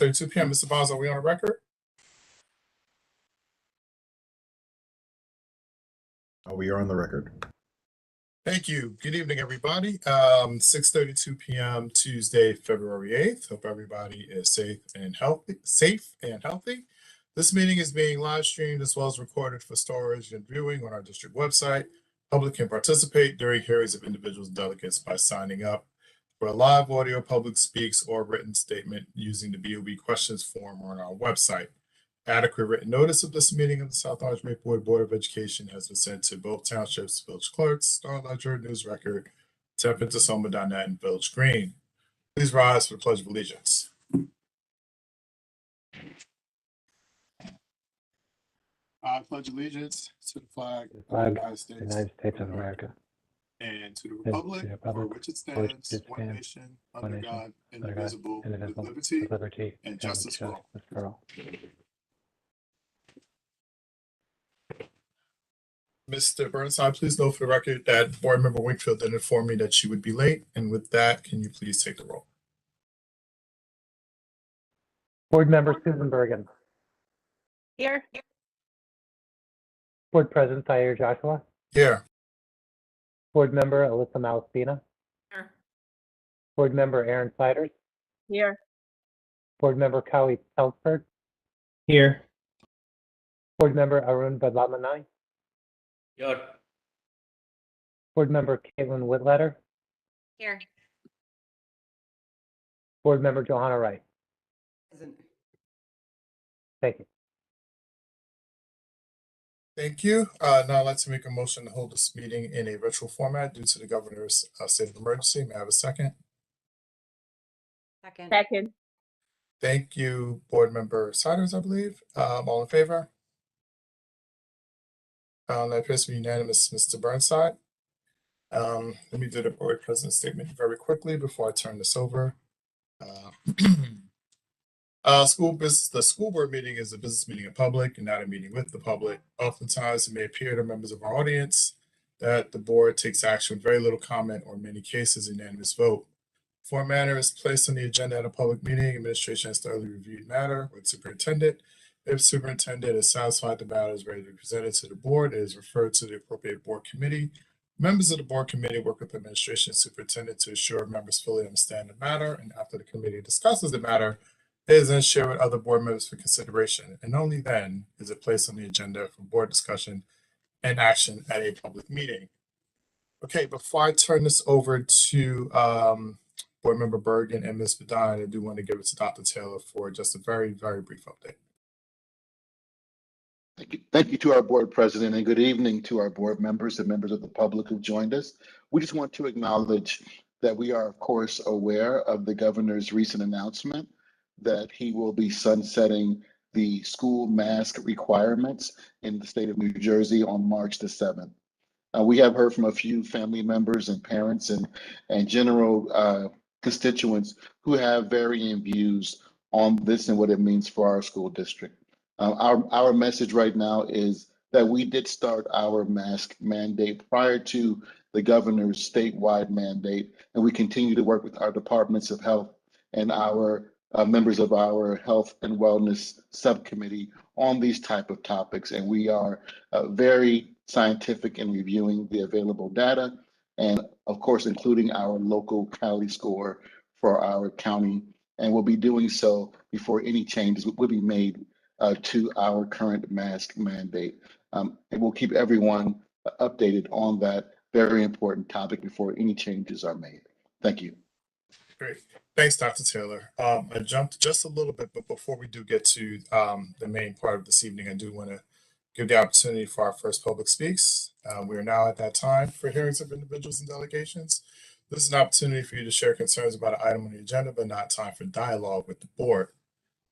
6:32 p.m. Mr. Bonds, are we on the record? We are on the record. Thank you. Good evening, everybody. 6:32 p.m. Tuesday, February 8th. Hope everybody is safe and healthy. This meeting is being live streamed as well as recorded for storage and viewing on our district website. Public can participate during hearings of individuals and delegates by signing up for a live audio public speaks or written statement using the BOB questions form on our website. Adequate written notice of this meeting of the South Orange Maplewood Board of Education has been sent to both townships, village clerks, Star Ledger, News Record, Templeton-Soma.net, and Village Green. Please rise for the Pledge of Allegiance. I pledge allegiance to the flag of the United States of America, and to the republic for which it stands, one nation, under God, indivisible, with liberty and justice for all. Mr. Burnside, please note for the record that Board Member Wingfield did inform me that she would be late. And with that, can you please take the roll? Board Member Susan Bergen. Here. Board President Zaire Joshua. Here. Board Member Alyssa Malaspina. Here. Board Member Aaron Siders. Here. Board Member Cowie Telford. Here. Board Member Arun Badlamanai. Here. Board Member Caitlin Whitletter. Here. Board Member Johanna Wright. Present. Thank you. Thank you. Now I'd like to make a motion to hold this meeting in a virtual format due to the governor's state of emergency. May I have a second? Second. Thank you, Board Member Siders, I believe. All in favor? That appears to be unanimous, Mr. Burnside. Let me do the Board President's statement very quickly before I turn this over. The school board meeting is a business meeting in public and not a meeting with the public. Oftentimes, it may appear to members of our audience that the board takes action with very little comment or in many cases, a unanimous vote. Before a matter is placed on the agenda at a public meeting, administration has thoroughly reviewed matter with superintendent. If superintendent is satisfied the matter is ready to be presented to the board, it is referred to the appropriate board committee. Members of the board committee work with the administration and superintendent to ensure members fully understand the matter, and after the committee discusses the matter, it is then shared with other board members for consideration, and only then is it placed on the agenda for board discussion and action at a public meeting. Okay, before I turn this over to Board Member Bergen and Ms. Bedine, I do want to give it to Dr. Taylor for just a very, very brief update. Thank you to our board president, and good evening to our board members and members of the public who joined us. We just want to acknowledge that we are, of course, aware of the governor's recent announcement that he will be sunsetting the school mask requirements in the state of New Jersey on March the 7th. We have heard from a few family members and parents and general constituents who have varying views on this and what it means for our school district. Our message right now is that we did start our mask mandate prior to the governor's statewide mandate, and we continue to work with our departments of health and our members of our health and wellness subcommittee on these type of topics. And we are very scientific in reviewing the available data, and of course, including our local Cali score for our county. And we'll be doing so before any changes will be made to our current mask mandate. And we'll keep everyone updated on that very important topic before any changes are made. Thank you. Great. Thanks, Dr. Taylor. I jumped just a little bit, but before we do get to the main part of this evening, I do want to give the opportunity for our first public speaks. We are now at that time for hearings of individuals and delegations. This is an opportunity for you to share concerns about an item on the agenda, but not time for dialogue with the board.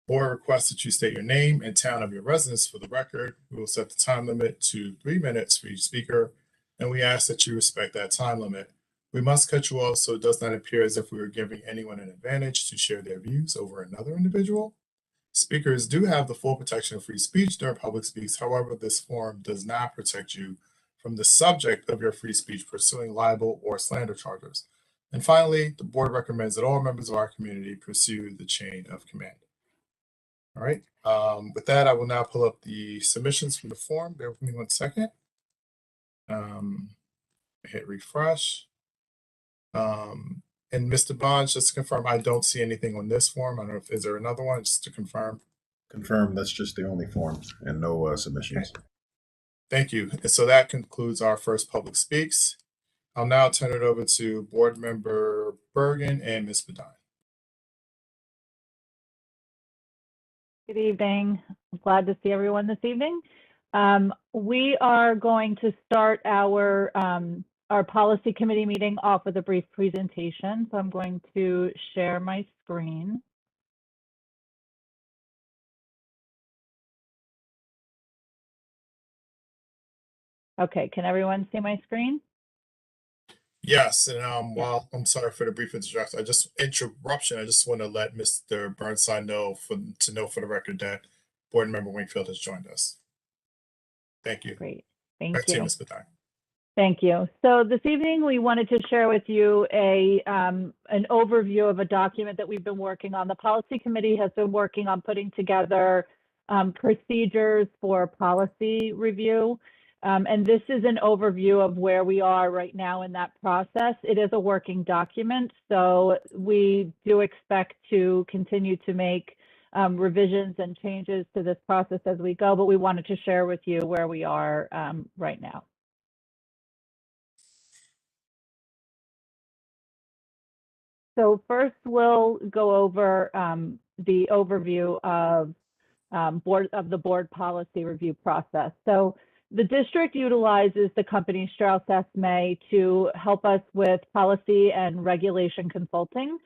Board requests that you state your name and town of your residence for the record. We will set the time limit to 3 minutes for each speaker, and we ask that you respect that time limit. We must cut you off so it does not appear as if we are giving anyone an advantage to share their views over another individual. Speakers do have the full protection of free speech during public speaks. However, this forum does not protect you from the subject of your free speech pursuing libel or slander charges. And finally, the board recommends that all members of our community pursue the chain of command. All right. With that, I will now pull up the submissions from the form. Bear with me 1 second. Hit refresh. And Mr. Bonds, just to confirm, I don't see anything on this form. I don't know if is there another one, just to confirm. Confirm that's just the only form and no submissions. Thank you. And so that concludes our first public speaks. I'll now turn it over to Board Member Bergen and Ms. Bedine. Good evening. I'm glad to see everyone this evening. We are going to start our policy committee meeting off with a brief presentation. So I'm going to share my screen. Okay, can everyone see my screen? Yes, and while I'm sorry for the brief interruption, I just want to let Mr. Burnside know for the record that Board Member Wingfield has joined us. Thank you. Great, thank Back to you, you. Ms. Bedine. Thank you. So this evening, we wanted to share with you an overview of a document that we've been working on. The policy committee has been working on putting together procedures for policy review. And this is an overview of where we are right now in that process. It is a working document, so we do expect to continue to make revisions and changes to this process as we go, but we wanted to share with you where we are right now. So first, we'll go over the overview of the board policy review process. So the district utilizes the company Strauss Esme to help us with policy and regulation consulting.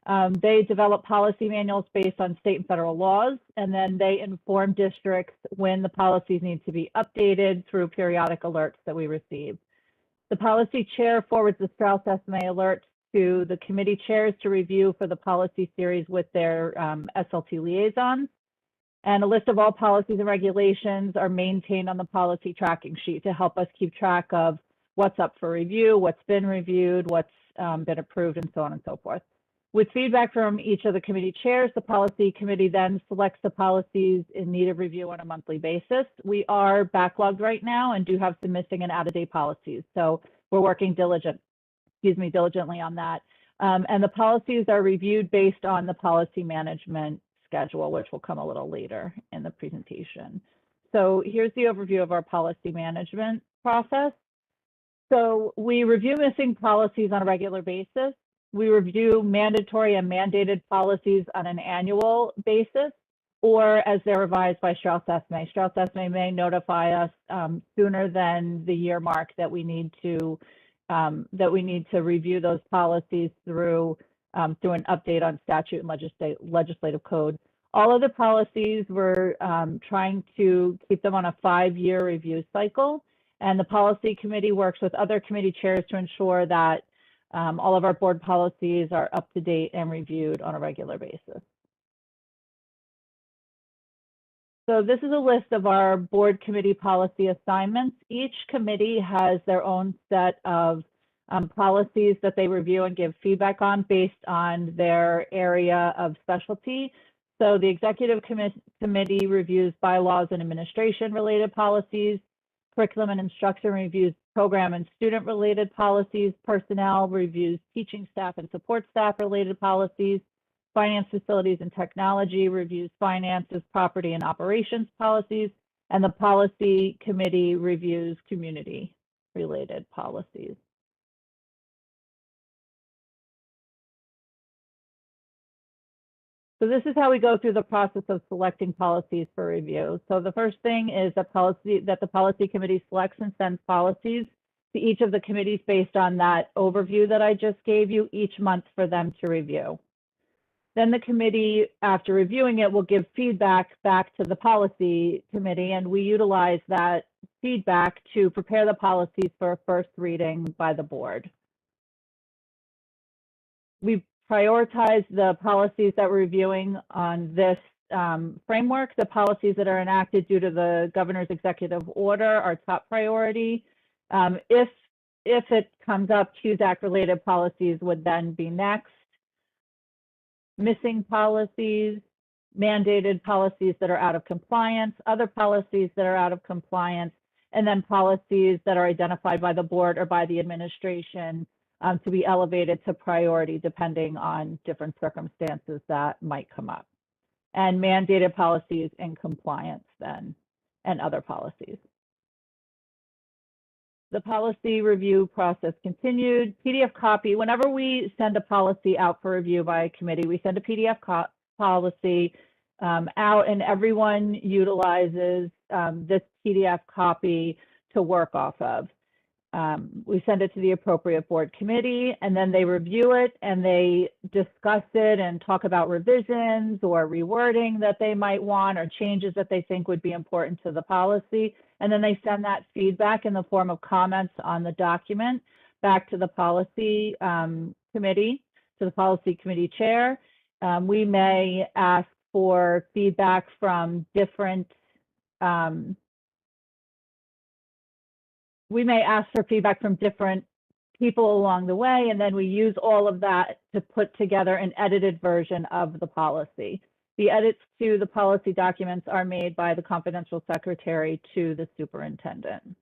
They develop policy manuals based on state and federal laws, and then they inform districts when the policies need to be updated through periodic alerts that we receive. The policy chair forwards the Strauss Esme alerts to the committee chairs to review for the policy series with their SLT liaisons. And a list of all policies and regulations are maintained on the policy tracking sheet to help us keep track of what's up for review, what's been reviewed, what's been approved, and so on and so forth. With feedback from each of the committee chairs, the policy committee then selects the policies in need of review on a monthly basis. We are backlogged right now and do have some missing and out-of-date policies. So we're working diligently on that. And the policies are reviewed based on the policy management schedule, which will come a little later in the presentation. So here's the overview of our policy management process. So we review missing policies on a regular basis. We review mandatory and mandated policies on an annual basis, or as they're revised by Strauss Esme. Strauss Esme may notify us sooner than the year mark that we need to review those policies through an update on statute and legislative code. All of the policies, we're trying to keep them on a 5-year review cycle, and the policy committee works with other committee chairs to ensure that all of our board policies are up to date and reviewed on a regular basis. So this is a list of our board committee policy assignments. Each committee has their own set of policies that they review and give feedback on based on their area of specialty. So the executive committee reviews bylaws and administration related policies. Curriculum and instruction reviews program and student related policies. Personnel reviews teaching staff and support staff related policies. Finance, facilities, and technology reviews finances, property, and operations policies, and the policy committee reviews community-related policies. So this is how we go through the process of selecting policies for review. So the first thing is the policy committee selects and sends policies to each of the committees based on that overview that I just gave you each month for them to review. Then the committee, after reviewing it, will give feedback back to the policy committee, and we utilize that feedback to prepare the policies for a first reading by the board. We prioritize the policies that we're reviewing on this framework. The policies that are enacted due to the governor's executive order are top priority. If it comes up, CUSE Act related policies would then be next. Missing policies, mandated policies that are out of compliance, other policies that are out of compliance, and then policies that are identified by the board or by the administration to be elevated to priority depending on different circumstances that might come up. And mandated policies in compliance then, and other policies. The policy review process continued. PDF copy, whenever we send a policy out for review by a committee, we send a PDF policy out, and everyone utilizes this PDF copy to work off of. We send it to the appropriate board committee, and then they review it and they discuss it and talk about revisions or rewording that they might want or changes that they think would be important to the policy. And then they send that feedback in the form of comments on the document back to the policy committee, to the policy committee chair. We may ask for feedback from different people along the way, and then we use all of that to put together an edited version of the policy. The edits to the policy documents are made by the confidential secretary to the superintendent.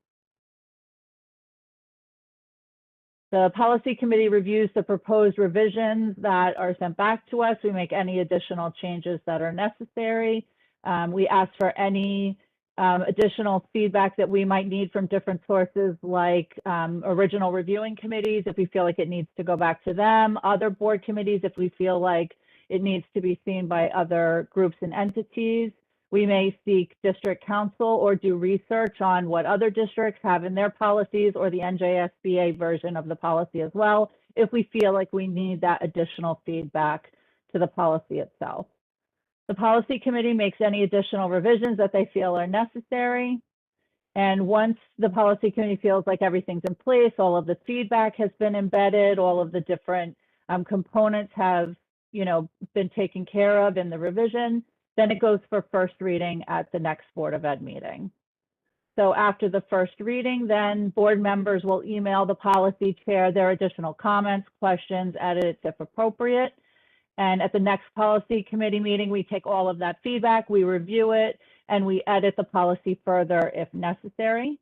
The policy committee reviews the proposed revisions that are sent back to us. We make any additional changes that are necessary. We ask for any additional feedback that we might need from different sources, like original reviewing committees, if we feel like it needs to go back to them, other board committees, if we feel like it needs to be seen by other groups and entities. We may seek district counsel or do research on what other districts have in their policies or the NJSBA version of the policy as well, if we feel like we need that additional feedback to the policy itself. The policy committee makes any additional revisions that they feel are necessary. And once the policy committee feels like everything's in place, all of the feedback has been embedded, all of the different components have, been taken care of in the revision, then it goes for first reading at the next Board of Ed meeting. So after the first reading, then board members will email the policy chair their additional comments, questions, edits if appropriate. And at the next policy committee meeting, we take all of that feedback, we review it, and we edit the policy further if necessary.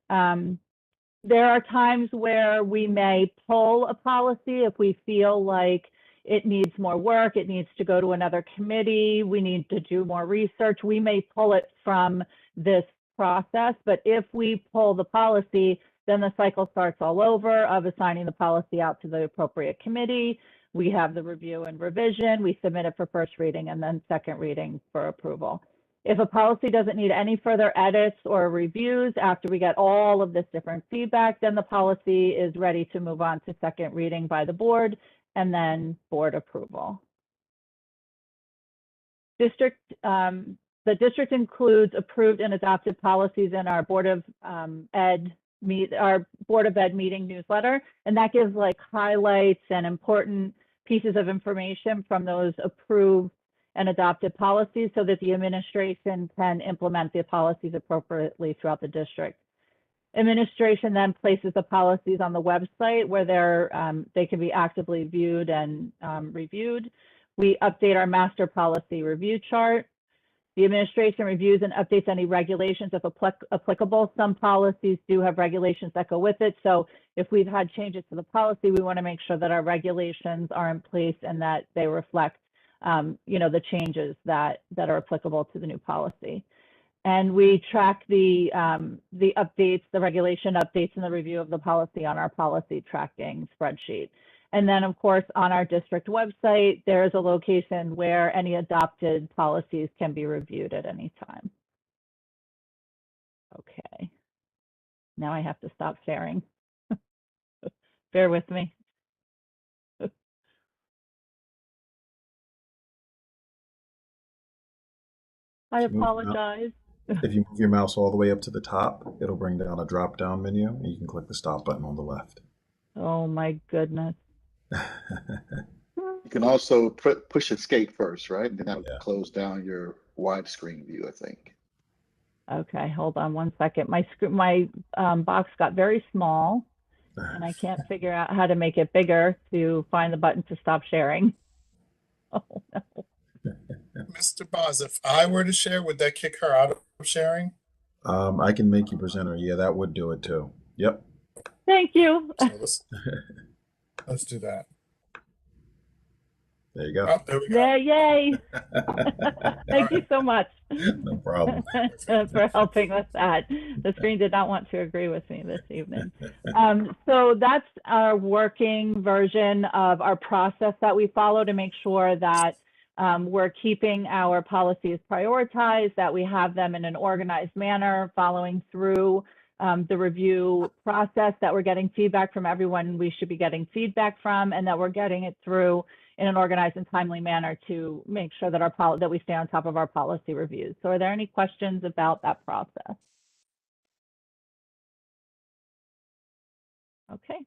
There are times where we may pull a policy if we feel like it needs more work, it needs to go to another committee, we need to do more research. We may pull it from this process, but if we pull the policy, then the cycle starts all over of assigning the policy out to the appropriate committee. We have the review and revision, we submit it for first reading and then second reading for approval. If a policy doesn't need any further edits or reviews after we get all of this different feedback, then the policy is ready to move on to second reading by the board and then board approval. The district includes approved and adopted policies in our Board of Ed meeting newsletter, and that gives like highlights and important pieces of information from those approved and adopted policies so that the administration can implement the policies appropriately throughout the district. Administration then places the policies on the website where they can be actively viewed and reviewed. We update our master policy review chart. The administration reviews and updates any regulations if applicable. Some policies do have regulations that go with it. So if we've had changes to the policy, we want to make sure that our regulations are in place and that they reflect the changes that are applicable to the new policy. And we track the updates, the regulation updates and the review of the policy on our policy tracking spreadsheet. And then, of course, on our district website, there is a location where any adopted policies can be reviewed at any time. Okay. Now I have to stop sharing. Bear with me. I apologize. If you move your mouse all the way up to the top, it'll bring down a drop-down menu, and you can click the stop button on the left. Oh my goodness. You can also push escape first, right? And then that would close down your widescreen view, I think. Okay, hold on one second. My box got very small, and I can't figure out how to make it bigger to find the button to stop sharing. Oh no. Mr. Boz, if I were to share, would that kick her out of sharing? I can make you presenter. Yeah, that would do it too. Yep. Thank you. So let's do that. There you go. Oh, there we go. Yeah, yay. Thank you so much No problem. for helping with that. The screen did not want to agree with me this evening. So that's our working version of our process that we follow to make sure that we're keeping our policies prioritized, that we have them in an organized manner, following through the review process, that we're getting feedback from everyone we should be getting feedback from, and that we're getting it through in an organized and timely manner to make sure that that we stay on top of our policy reviews. So are there any questions about that process? Okay.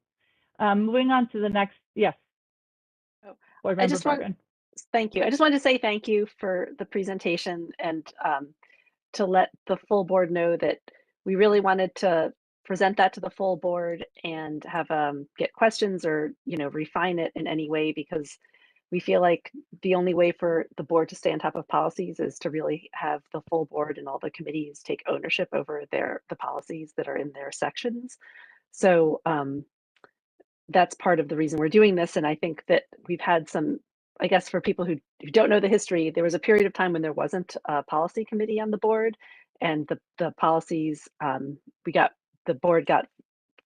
Moving on to the next, yes. Oh, Board I Member just want, Bergen. thank you. I just wanted to say thank you for the presentation and to let the full board know that we really wanted to present that to the full board and have get questions or refine it in any way, because we feel like the only way for the board to stay on top of policies is to really have the full board and all the committees take ownership over the policies that are in their sections. So that's part of the reason we're doing this. And I think that we've had some, I guess for people who don't know the history, there was a period of time when there wasn't a policy committee on the board, and the policies, the board got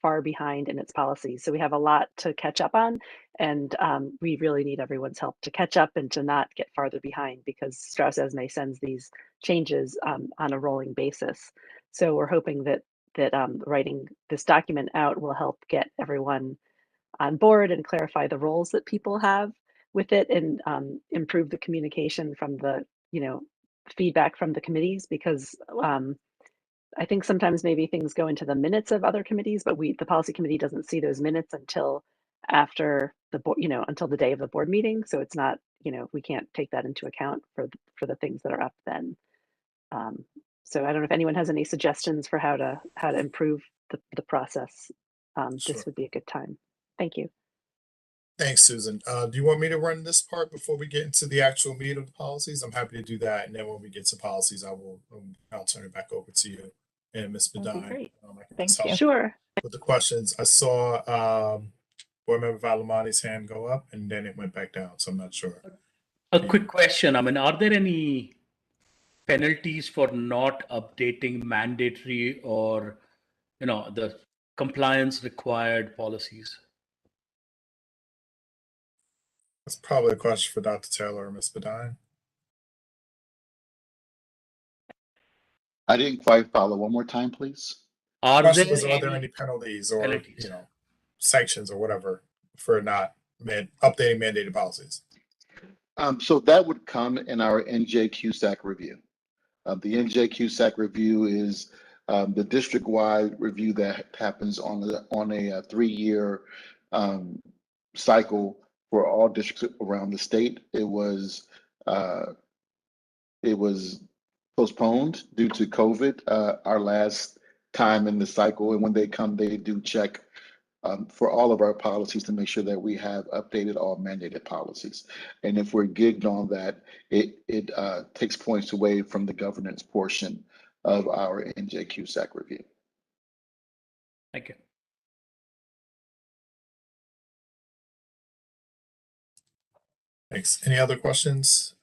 far behind in its policies. So we have a lot to catch up on, and we really need everyone's help to catch up and to not get farther behind, because Strauss-Esme sends these changes on a rolling basis. So we're hoping that writing this document out will help get everyone on board and clarify the roles that people have with it, and improve the communication from the feedback from the committees, because I think sometimes maybe things go into the minutes of other committees, but the policy committee doesn't see those minutes until after the board, until the day of the board meeting. So it's not, we can't take that into account for the things that are up then. So I don't know if anyone has any suggestions for how to improve the process. Sure. This would be a good time. Thank you. Thanks, Susan. Do you want me to run this part before we get into the actual meat of the policies? I'm happy to do that. And then when we get to policies, I'll turn it back over to you and Ms. That'd be Bedine. great. I can Thank just help you. Sure. with the questions. I saw Board Member Valamani's hand go up and then it went back down. So I'm not sure. A quick question. I mean, are there any penalties for not updating mandatory or, the compliance required policies? That's probably a question for Dr. Taylor or Ms. Bedine. I didn't quite follow. One more time, please. Are there any penalties or penalties? sanctions or whatever for not updating mandated policies? So that would come in our NJQSAC review. The NJQSAC review is the district-wide review that happens on a 3-year cycle for all districts around the state. It was postponed due to COVID, our last time in the cycle. And when they come, they do check for all of our policies to make sure that we have updated all mandated policies. And if we're gigged on that, it takes points away from the governance portion of our NJQSAC review. Thank you. Thanks. Any other questions?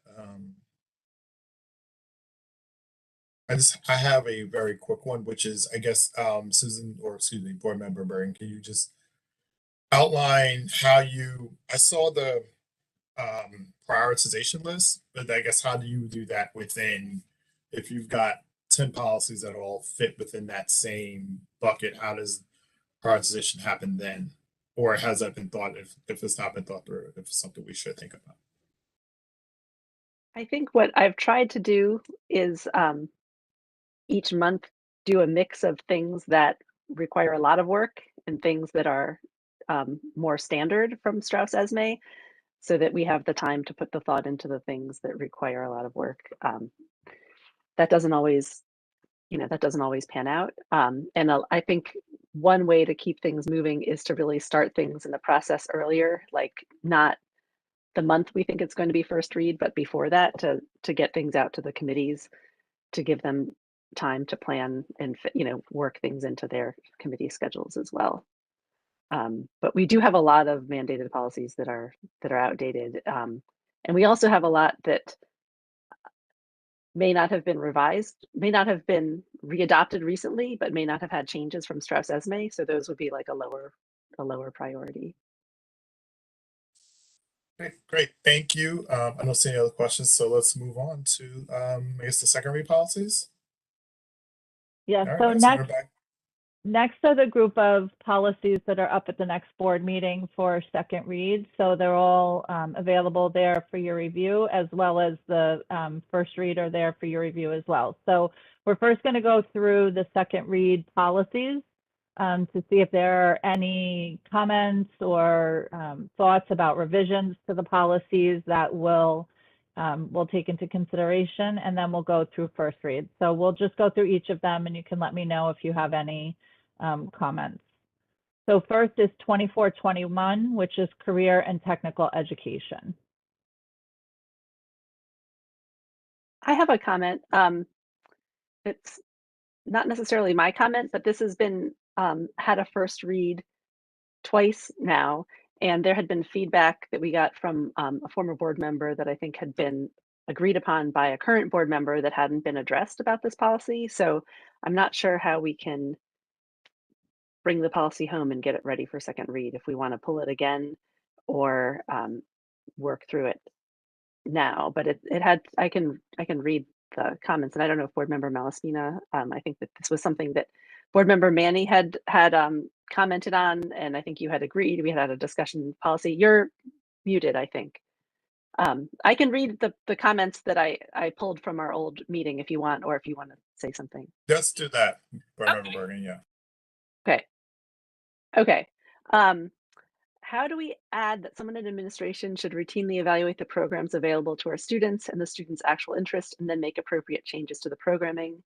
I have a very quick one, which is, I guess, Susan, or excuse me, Board Member Bergen, can you just outline how I saw the prioritization list, but I guess how do you do that within, if you've got 10 policies that all fit within that same bucket, how does prioritization happen then? Or has that been thought, if it's not been thought through, if it's something we should think about? I think what I've tried to do is each month do a mix of things that require a lot of work and things that are more standard from Strauss-Esme, so that we have the time to put the thought into the things that require a lot of work. That doesn't always, pan out. And I think one way to keep things moving is to really start things in the process earlier, like not the month we think it's going to be first read, but before that to get things out to the committees, to give them time to plan and work things into their committee schedules as well. But we do have a lot of mandated policies that are outdated, and we also have a lot that may not have been revised, may not have been readopted recently, but may not have had changes from Strauss-Esme. So those would be like a lower priority. Okay, great, thank you. I don't see any other questions, so let's move on to I guess the second read policies. Yeah, All right, so Madison, we're back. next are the group of policies that are up at the next board meeting for second read. So they're all available there for your review, as well as the first read are there for your review as well. So we're first going to go through the second read policies to see if there are any comments or thoughts about revisions to the policies that we'll take into consideration, and then we'll go through first read. So we'll just go through each of them, and you can let me know if you have any comments. So first is 2421, which is career and technical education. I have a comment. It's not necessarily my comment, but this has been had a first read twice now, and there had been feedback that we got from a former board member that I think had been agreed upon by a current board member that hadn't been addressed about this policy. So I'm not sure how we can bring the policy home and get it ready for second read, if we want to pull it again or work through it now. But it had, I can read the comments, and I don't know if board member Malaspina, I think that this was something that board member Manny had commented on, and I think you had agreed. We had a discussion policy. You're muted, I think. I can read the comments that I pulled from our old meeting if you want, or if you want to say something. Let's do that, board member Bergen, yeah. Okay. How do we add that someone in administration should routinely evaluate the programs available to our students and the students' actual interest, and then make appropriate changes to the programming?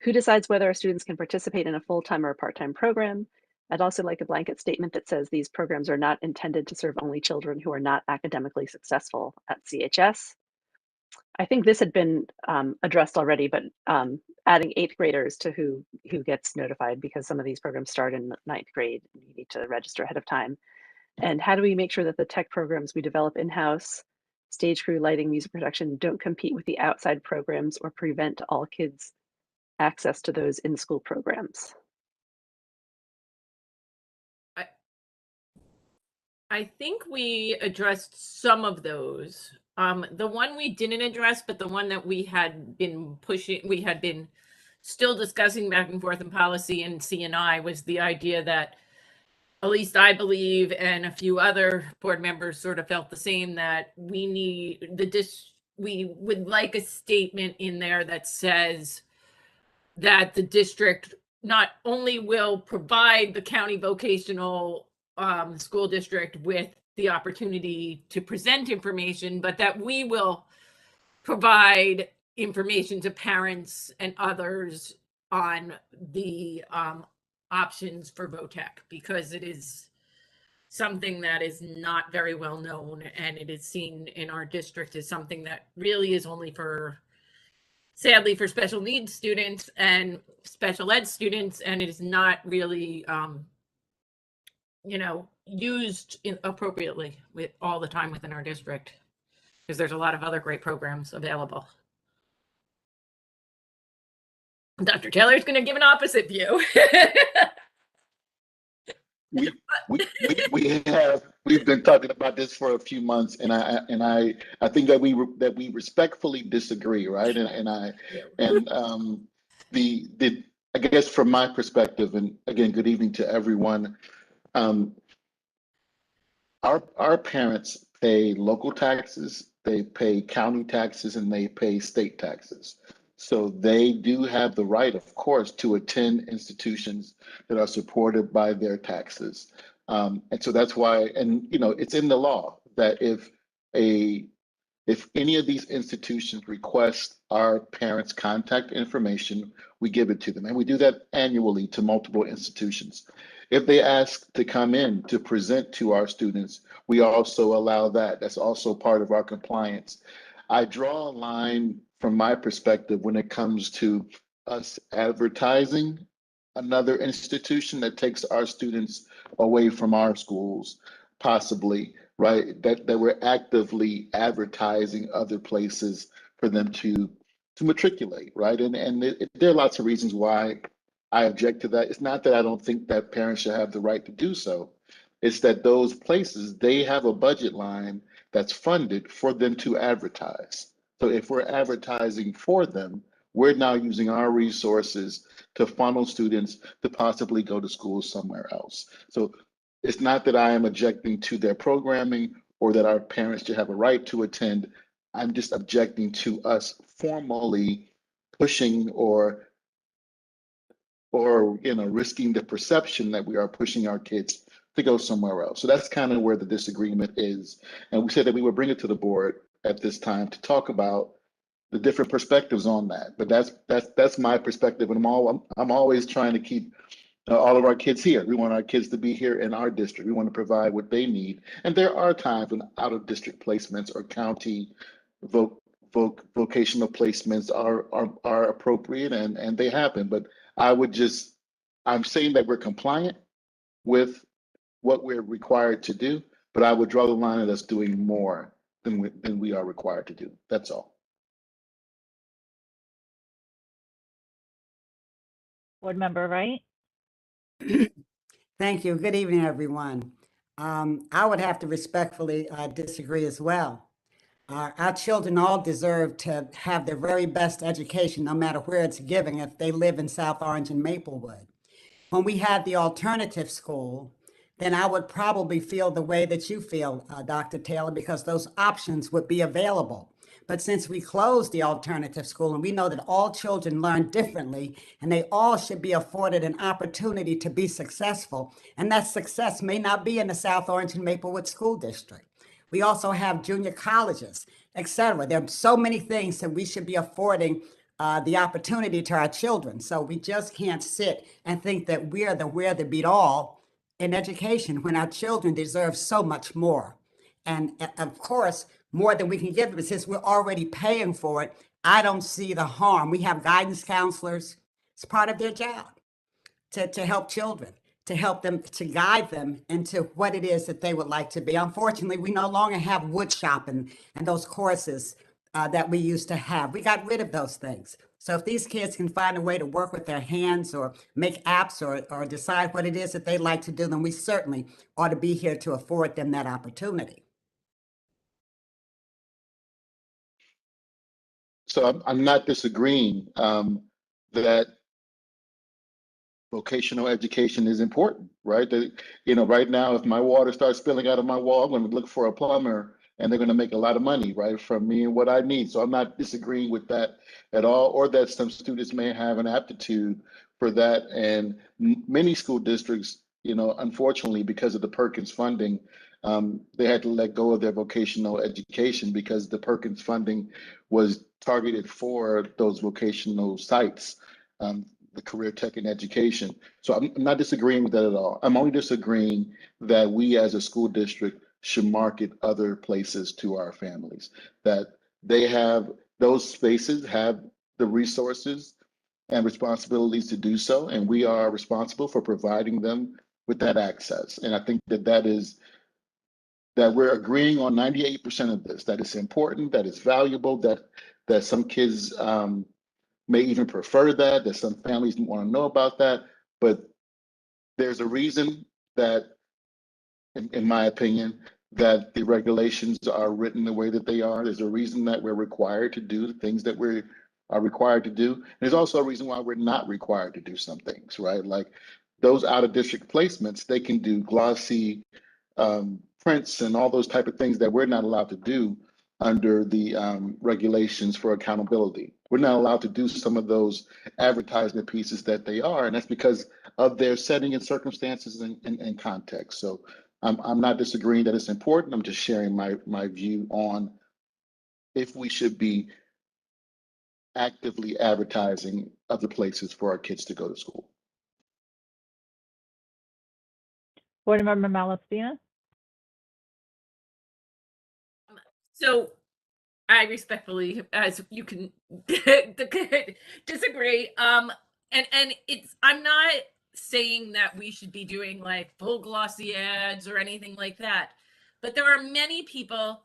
Who decides whether our students can participate in a full-time or a part-time program? I'd also like a blanket statement that says these programs are not intended to serve only children who are not academically successful at CHS. I think this had been addressed already, but adding 8th graders to who gets notified, because some of these programs start in 9th grade and you need to register ahead of time. And how do we make sure that the tech programs we develop in-house, stage crew, lighting, music production, don't compete with the outside programs or prevent all kids access to those in-school programs? I think we addressed some of those. The one we didn't address, but the one that we had been pushing, we had been still discussing back and forth in policy and CNI, was the idea that, at least I believe, and a few other board members sort of felt the same, that we need we would like a statement in there that says that the district not only will provide the county vocational school district with the opportunity to present information, but that we will provide information to parents and others on the options for VoteTech, because it is something that is not very well known, and it is seen in our district as something that really is only for, sadly, for special needs students and special ed students, and it is not really used appropriately with all the time within our district, because there's a lot of other great programs available. Dr. Taylor is going to give an opposite view. We've been talking about this for a few months, and I think that we respectfully disagree, right? I guess from my perspective, and again, good evening to everyone. Our parents pay local taxes, they pay county taxes, and they pay state taxes. So they do have the right, of course, to attend institutions that are supported by their taxes. And so that's why, and it's in the law that if If any of these institutions request our parents' contact information, we give it to them. And we do that annually to multiple institutions. If they ask to come in to present to our students, we also allow that. That's also part of our compliance. I draw a line from my perspective when it comes to us advertising another institution that takes our students away from our schools, possibly, right? That we're actively advertising other places for them to matriculate, right? And there are lots of reasons why I object to that. It's not that I don't think that parents should have the right to do so. It's that those places, they have a budget line that's funded for them to advertise. So if we're advertising for them, we're now using our resources to funnel students to possibly go to school somewhere else. So it's not that I am objecting to their programming or that our parents should have a right to attend. I'm just objecting to us formally pushing or risking the perception that we are pushing our kids to go somewhere else. So that's kind of where the disagreement is. And we said that we would bring it to the board at this time to talk about the different perspectives on that. But that's my perspective, and I'm always trying to keep all of our kids here. We want our kids to be here in our district. We want to provide what they need. And there are times when out of district placements or county vocational placements are appropriate, and they happen. But I'm saying that we're compliant with what we're required to do, but I would draw the line at us doing more than we are required to do. That's all. Board Member Wright? Thank you. Good evening, everyone. I would have to respectfully disagree as well. Our children all deserve to have the very best education, no matter where it's given, if they live in South Orange and Maplewood. When we had the alternative school, then I would probably feel the way that you feel, Dr. Taylor, because those options would be available. But since we closed the alternative school, and we know that all children learn differently, and they all should be afforded an opportunity to be successful, and that success may not be in the South Orange and Maplewood School District. We also have junior colleges, et cetera. There are so many things that we should be affording the opportunity to our children. So we just can't sit and think that we're the beat all in education when our children deserve so much more. And of course, more than we can give them, since we're already paying for it, I don't see the harm. We have guidance counselors. It's part of their job to help children, to help them, to guide them into what it is that they would like to be. Unfortunately, we no longer have wood shop and those courses that we used to have. We got rid of those things. So if these kids can find a way to work with their hands or make apps or decide what it is that they like to do, then we certainly ought to be here to afford them that opportunity. So I'm not disagreeing that vocational education is important, right? Right now, if my water starts spilling out of my wall, I'm going to look for a plumber, and they're going to make a lot of money, right, from me and what I need. So I'm not disagreeing with that at all, or that some students may have an aptitude for that. And many school districts, unfortunately, because of the Perkins funding, they had to let go of their vocational education because the Perkins funding was targeted for those vocational sites, the career tech and education. So I'm not disagreeing with that at all. I'm only disagreeing that we as a school district should market other places to our families, that they have those spaces, have the resources and responsibilities to do so, and we are responsible for providing them with that access. And I think that we're agreeing on 98% of this, that it's important, that it's valuable, that some kids may even prefer that some families want to know about that. But there's a reason that, in my opinion, that the regulations are written the way that they are. There's a reason that we're required to do the things that we are required to do. And there's also a reason why we're not required to do some things, right? Like those out of district placements, they can do glossy prints and all those type of things that we're not allowed to do under the regulations for accountability. We're not allowed to do some of those advertisement pieces that they are, and that's because of their setting and circumstances and context. So I'm not disagreeing that it's important. I'm just sharing my view on if we should be actively advertising other places for our kids to go to school. Board Member Malespina? So I respectfully, as you can disagree. And it's, I'm not saying that we should be doing like full glossy ads or anything like that, but there are many people,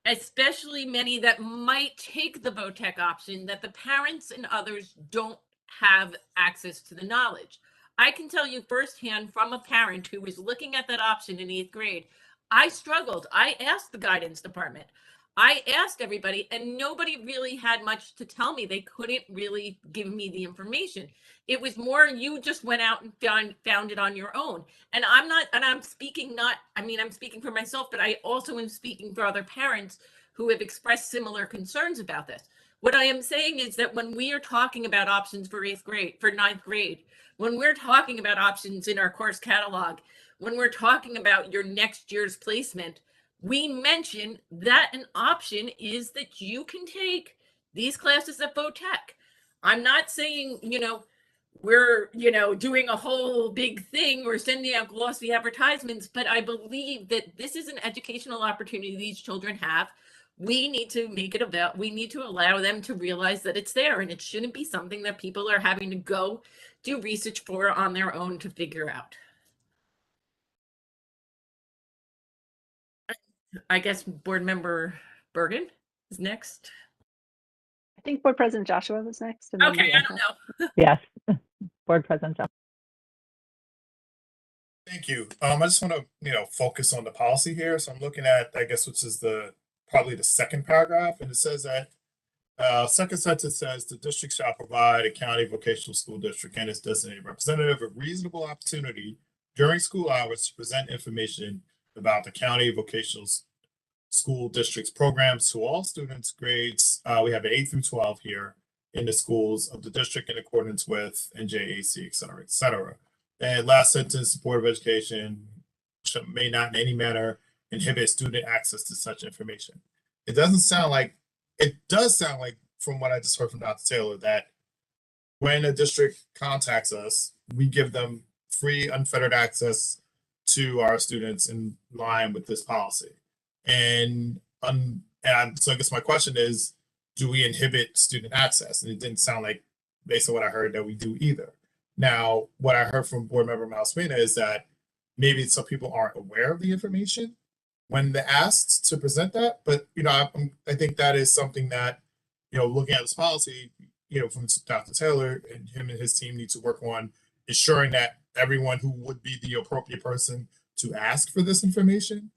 especially many that might take the VoteTech option, that the parents and others don't have access to the knowledge. I can tell you firsthand from a parent who was looking at that option in 8th grade, I struggled. I asked the guidance department. I asked everybody, and nobody really had much to tell me. They couldn't really give me the information. It was more you just went out and found it on your own. And I'm speaking not, I mean, I'm speaking for myself, but I also am speaking for other parents who have expressed similar concerns about this. What I am saying is that when we are talking about options for 8th grade, for 9th grade, when we're talking about options in our course catalog, when we're talking about your next year's placement, we mention that an option is that you can take these classes at VoteTech. I'm not saying, we're, doing a whole big thing or sending out glossy advertisements, but I believe that this is an educational opportunity these children have. We need to make it about, we need to allow them to realize that it's there, and it shouldn't be something that people are having to go do research for on their own to figure out. I guess Board Member Bergen is next. I think Board President Joshua was next. And then Okay, I don't know. Yes. Board President Johnson. Thank you. I just want to, focus on the policy here. So I'm looking at, I guess, which is probably the second paragraph, and it says that second sentence says the district shall provide a county vocational school district and its designated representative a reasonable opportunity during school hours to present information about the county vocational school district's programs to all students grades. We have 8 through 12 here in the schools of the district in accordance with NJAC, et cetera, et cetera. And last sentence, Board of Education may not in any manner inhibit student access to such information. It does sound like from what I just heard from Dr. Taylor, that when a district contacts us, we give them free, unfettered access to our students in line with this policy. And so I guess my question is, do we inhibit student access? And it didn't sound like, based on what I heard, that we do either. Now, what I heard from Board Member Malespina is that maybe some people aren't aware of the information when they're asked to present that. But, I think that is something that, looking at this policy, from Dr. Taylor and him and his team need to work on ensuring that everyone who would be the appropriate person to ask for this information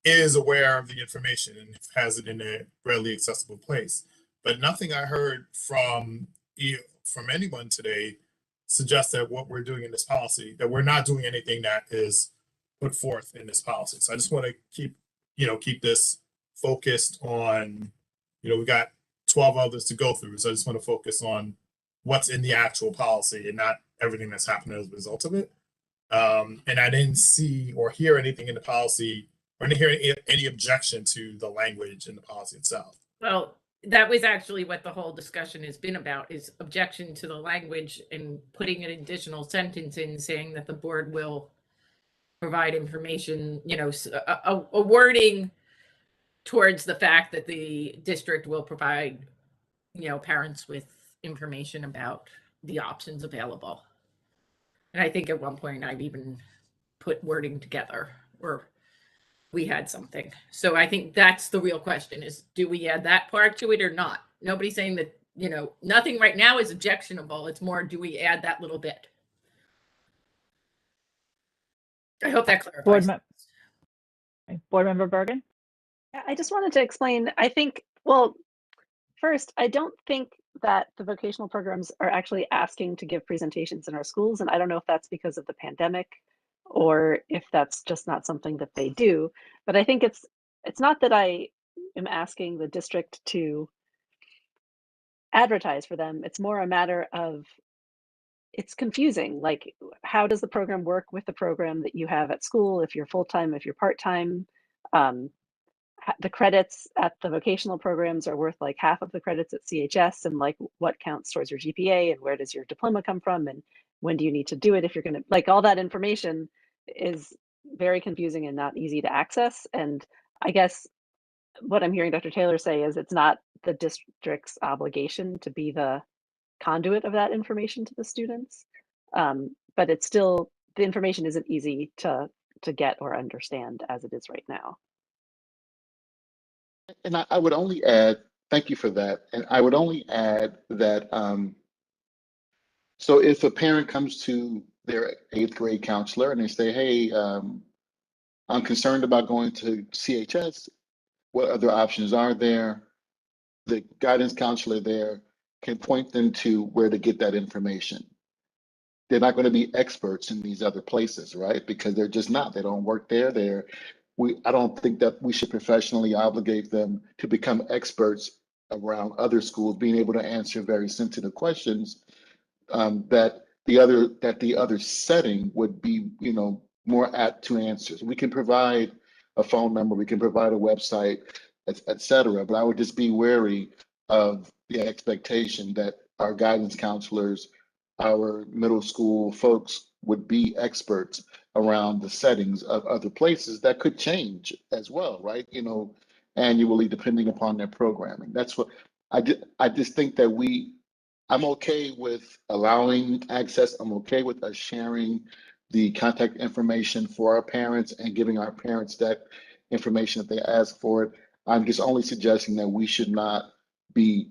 is aware of the information and has it in a readily accessible place. But nothing I heard from anyone today suggests that what we're doing in this policy, that we're not doing anything that is put forth in this policy. So I just want to keep this focused on, we got 12 others to go through. So I just want to focus on what's in the actual policy and not everything that's happened as a result of it. And I didn't see or hear anything in the policy, or didn't hear any objection to the language in the policy itself. Well, that was actually what the whole discussion has been about, is objection to the language and putting an additional sentence in saying that the board will provide information, a wording towards the fact that the district will provide, parents with information about the options available. And I think at one point I've even put wording together, or we had something. So I think that's the real question, is do we add that part to it or not? Nobody's saying that, nothing right now is objectionable. It's more, do we add that little bit? I hope that clarifies. Board Member Bergen? I just wanted to explain, I think, well, first, I don't think that the vocational programs are actually asking to give presentations in our schools. And I don't know if that's because of the pandemic or if that's just not something that they do. But I think it's not that I am asking the district to advertise for them. It's more a matter of, it's confusing. Like, how does the program work with the program that you have at school? If you're full-time, if you're part-time, the credits at the vocational programs are worth like half of the credits at CHS, and like what counts towards your GPA, and where does your diploma come from, and when do you need to do it if you're going to, like, all that information is very confusing and not easy to access. And I guess what I'm hearing Dr. Taylor say is it's not the district's obligation to be the conduit of that information to the students, but it's still, the information isn't easy to get or understand as it is right now. And I would only add, thank you for that. And I would only add that, so if a parent comes to their 8th grade counselor and they say, hey, I'm concerned about going to CHS, what other options are there? The guidance counselor there can point them to where to get that information. They're not going to be experts in these other places, right? Because they're just not. They don't work there. I don't think that we should professionally obligate them to become experts around other schools, being able to answer very sensitive questions that the other setting would be, more apt to answer. So we can provide a phone number, we can provide a website, et cetera. But I would just be wary of the expectation that our guidance counselors, our middle school folks would be experts around the settings of other places that could change as well, right? Annually, depending upon their programming. That's what I just think that I'm okay with allowing access. I'm okay with us sharing the contact information for our parents and giving our parents that information if they ask for it. I'm just only suggesting that we should not be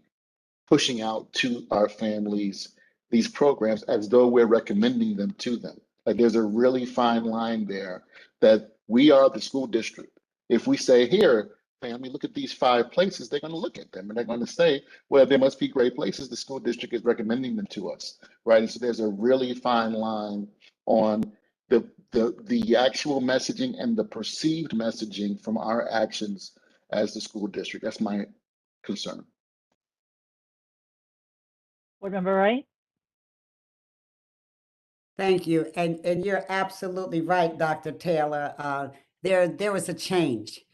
pushing out to our families these programs as though we're recommending them to them. Like, there's a really fine line there that we are the school district. If we say, here, family, look at these 5 places, they're going to look at them and they're going to say, well, there must be great places. The school district is recommending them to us, right? And so there's a really fine line on the actual messaging and the perceived messaging from our actions as the school district. That's my concern. Board Member Wright? Thank you. And you're absolutely right, Dr. Taylor. There was a change.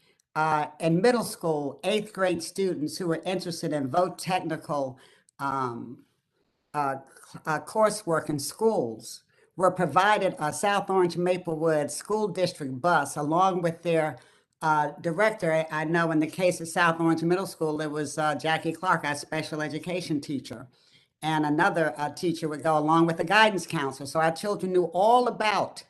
In middle school, 8th grade students who were interested in vote technical coursework in schools were provided a South Orange Maplewood school district bus along with their director. I know in the case of South Orange Middle School, it was Jackie Clark, our special education teacher. And another teacher would go along with the guidance counselor. So our children knew all about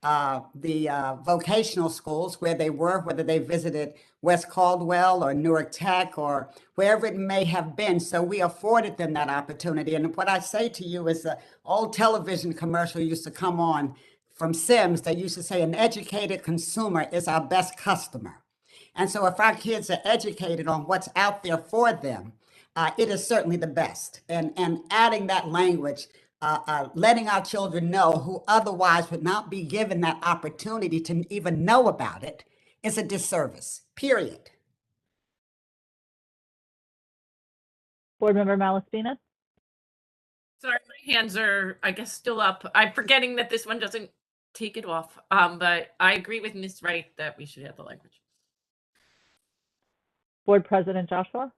the vocational schools where they were, whether they visited West Caldwell or Newark Tech or wherever it may have been. So we afforded them that opportunity. And what I say to you is the old television commercial used to come on from Sims. They used to say, an educated consumer is our best customer. And so if our kids are educated on what's out there for them, it is certainly the best. And adding that language, letting our children know who otherwise would not be given that opportunity to even know about it is a disservice, period. Board Member Malaspina? Sorry, my hands are, I guess, still up. I'm forgetting that this one doesn't take it off. But I agree with Ms. Wright that we should have the language. Board President Joshua?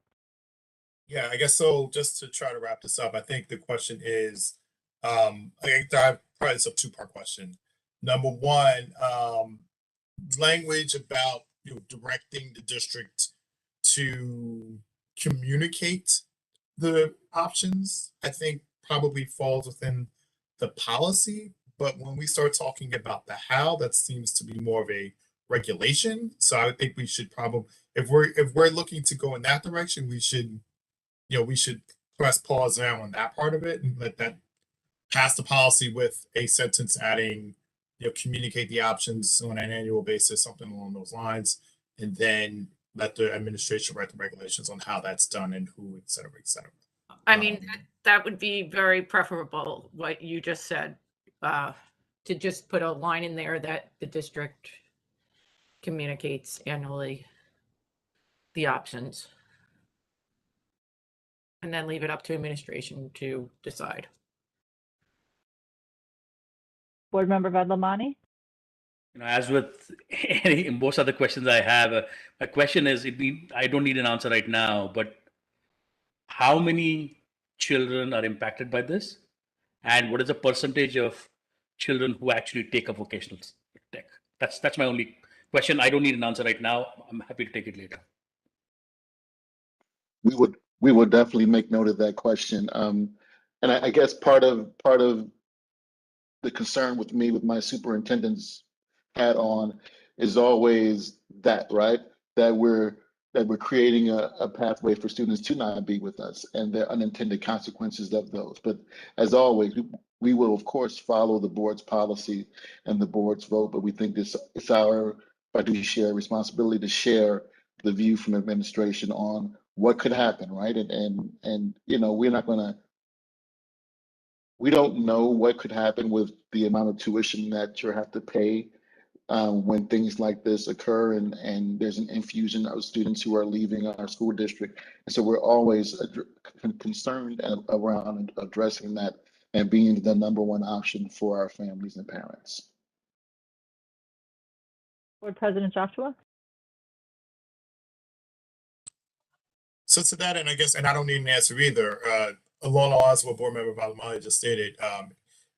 Yeah, I guess so. Just to try to wrap this up, I think the question is, I think that probably it's a 2-part question. Number one, language about directing the district to communicate the options, I think probably falls within the policy. But when we start talking about the how, that seems to be more of a regulation. So I think we should probably, if we're looking to go in that direction, we should press pause now on that part of it and let that pass the policy with a sentence adding, communicate the options on an annual basis, something along those lines, and then let the administration write the regulations on how that's done and who, et cetera, et cetera. I mean, that would be very preferable, what you just said, to just put a line in there that the district communicates annually the options. And then leave it up to administration to decide. Board Member Vedlamani? as with most other questions I have, my question is, I don't need an answer right now, but how many children are impacted by this? And what is the percentage of children who actually take a vocational tech? That's my only question. I don't need an answer right now. I'm happy to take it later. We would definitely make note of that question. And I guess part of the concern with me with my superintendent's hat on is always that, right? That we're creating a pathway for students to not be with us and the unintended consequences of those. But as always, we will of course follow the board's policy and the board's vote, but we think it's our fiduciary responsibility to share the view from administration on what could happen, right? And you know, we don't know what could happen with the amount of tuition that you have to pay when things like this occur, and there's an infusion of students who are leaving our school district. And so we're always concerned around addressing that and being the number one option for our families and parents. Board President Joshua? So to that end, I guess, and I don't need an answer either, along the lines of what Board Member Valamani just stated,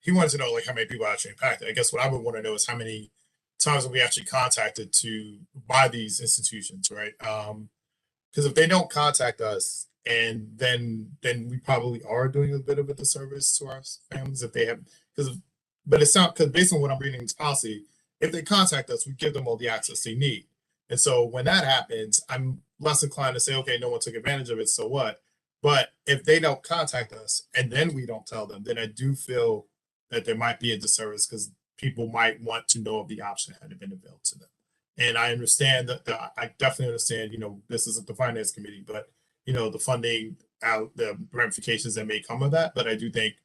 he wanted to know like how many people are actually impacted. I guess what I would want to know is how many times are we actually contacted by these institutions, right? Because if they don't contact us, and then we probably are doing a bit of a disservice to our families if they have, but it's not, because based on what I'm reading in this policy, if they contact us, we give them all the access they need. And so when that happens, I'm less inclined to say, okay, no one took advantage of it, so what? But if they don't contact us and then we don't tell them, then I do feel that there might be a disservice, because people might want to know if the option had been available to them. And I understand that, I definitely understand, you know, this isn't the finance committee, but, you know, the funding out, the ramifications that may come of that. But I do think,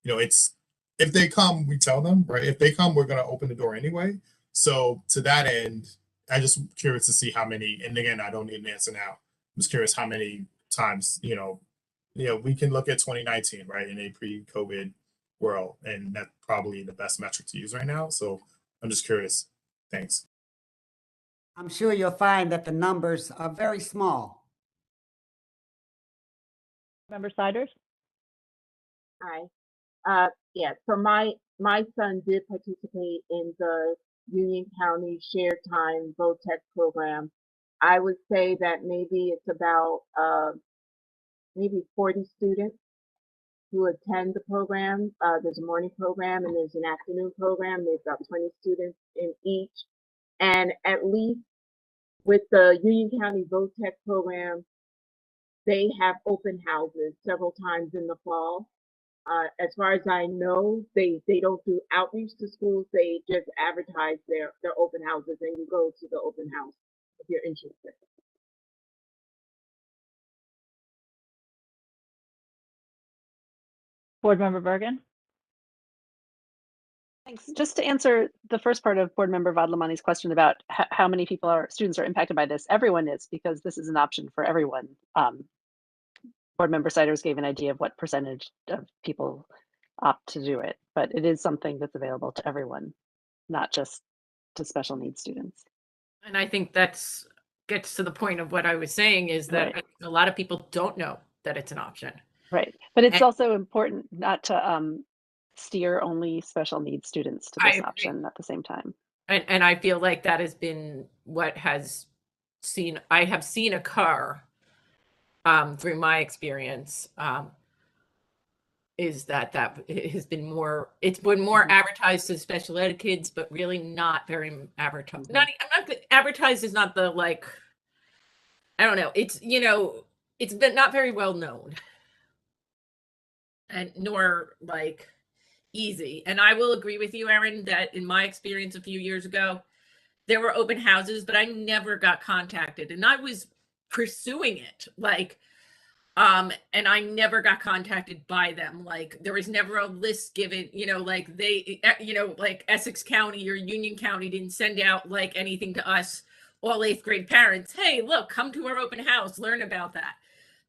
you know, if they come, we tell them, right? If they come, we're going to open the door anyway. So to that end, I just curious to see how many, and again, I don't need an answer now. I'm just curious how many times, you know, we can look at 2019, right, in a pre-COVID world, and that's probably the best metric to use right now. So I'm just curious. Thanks. I'm sure you'll find that the numbers are very small. Member Siders? Hi. Yeah, so my son did participate in the Union County Shared Time VoteTech Program. I would say that maybe it's about maybe 40 students who attend the program. There's a morning program and there's an afternoon program. There's about 20 students in each. And at least with the Union County VoteTech Program, they have open houses several times in the fall. As far as I know, they don't do outreach to schools. They just advertise their open houses, and you go to the open house if you're interested. Board Member Bergen? Thanks. Just to answer the first part of Board Member Vadlamani's question about how many students are impacted by this, everyone is, because this is an option for everyone. Board Member Siders gave an idea of what percentage of people opt to do it, but it is something that's available to everyone, not just to special needs students. And I think gets to the point of what I was saying, is that Right. a lot of people don't know that it's an option. Right. But it's also important not to steer only special needs students to this option at the same time. And I feel like that has been what I have seen occur through my experience, is that has been more, it's been more advertised to special ed kids, but really not very advertised. Advertised is not the, like, I don't know. It's, you know, it's been not very well known, and nor like easy. And I will agree with you, Erin, that in my experience a few years ago, there were open houses, but I never got contacted, and I was pursuing it, like, and I never got contacted by them. Like, there was never a list given, you know, like they, you know, like Essex County or Union County didn't send out like anything to us, all 8th grade parents. Hey, look, come to our open house, learn about that.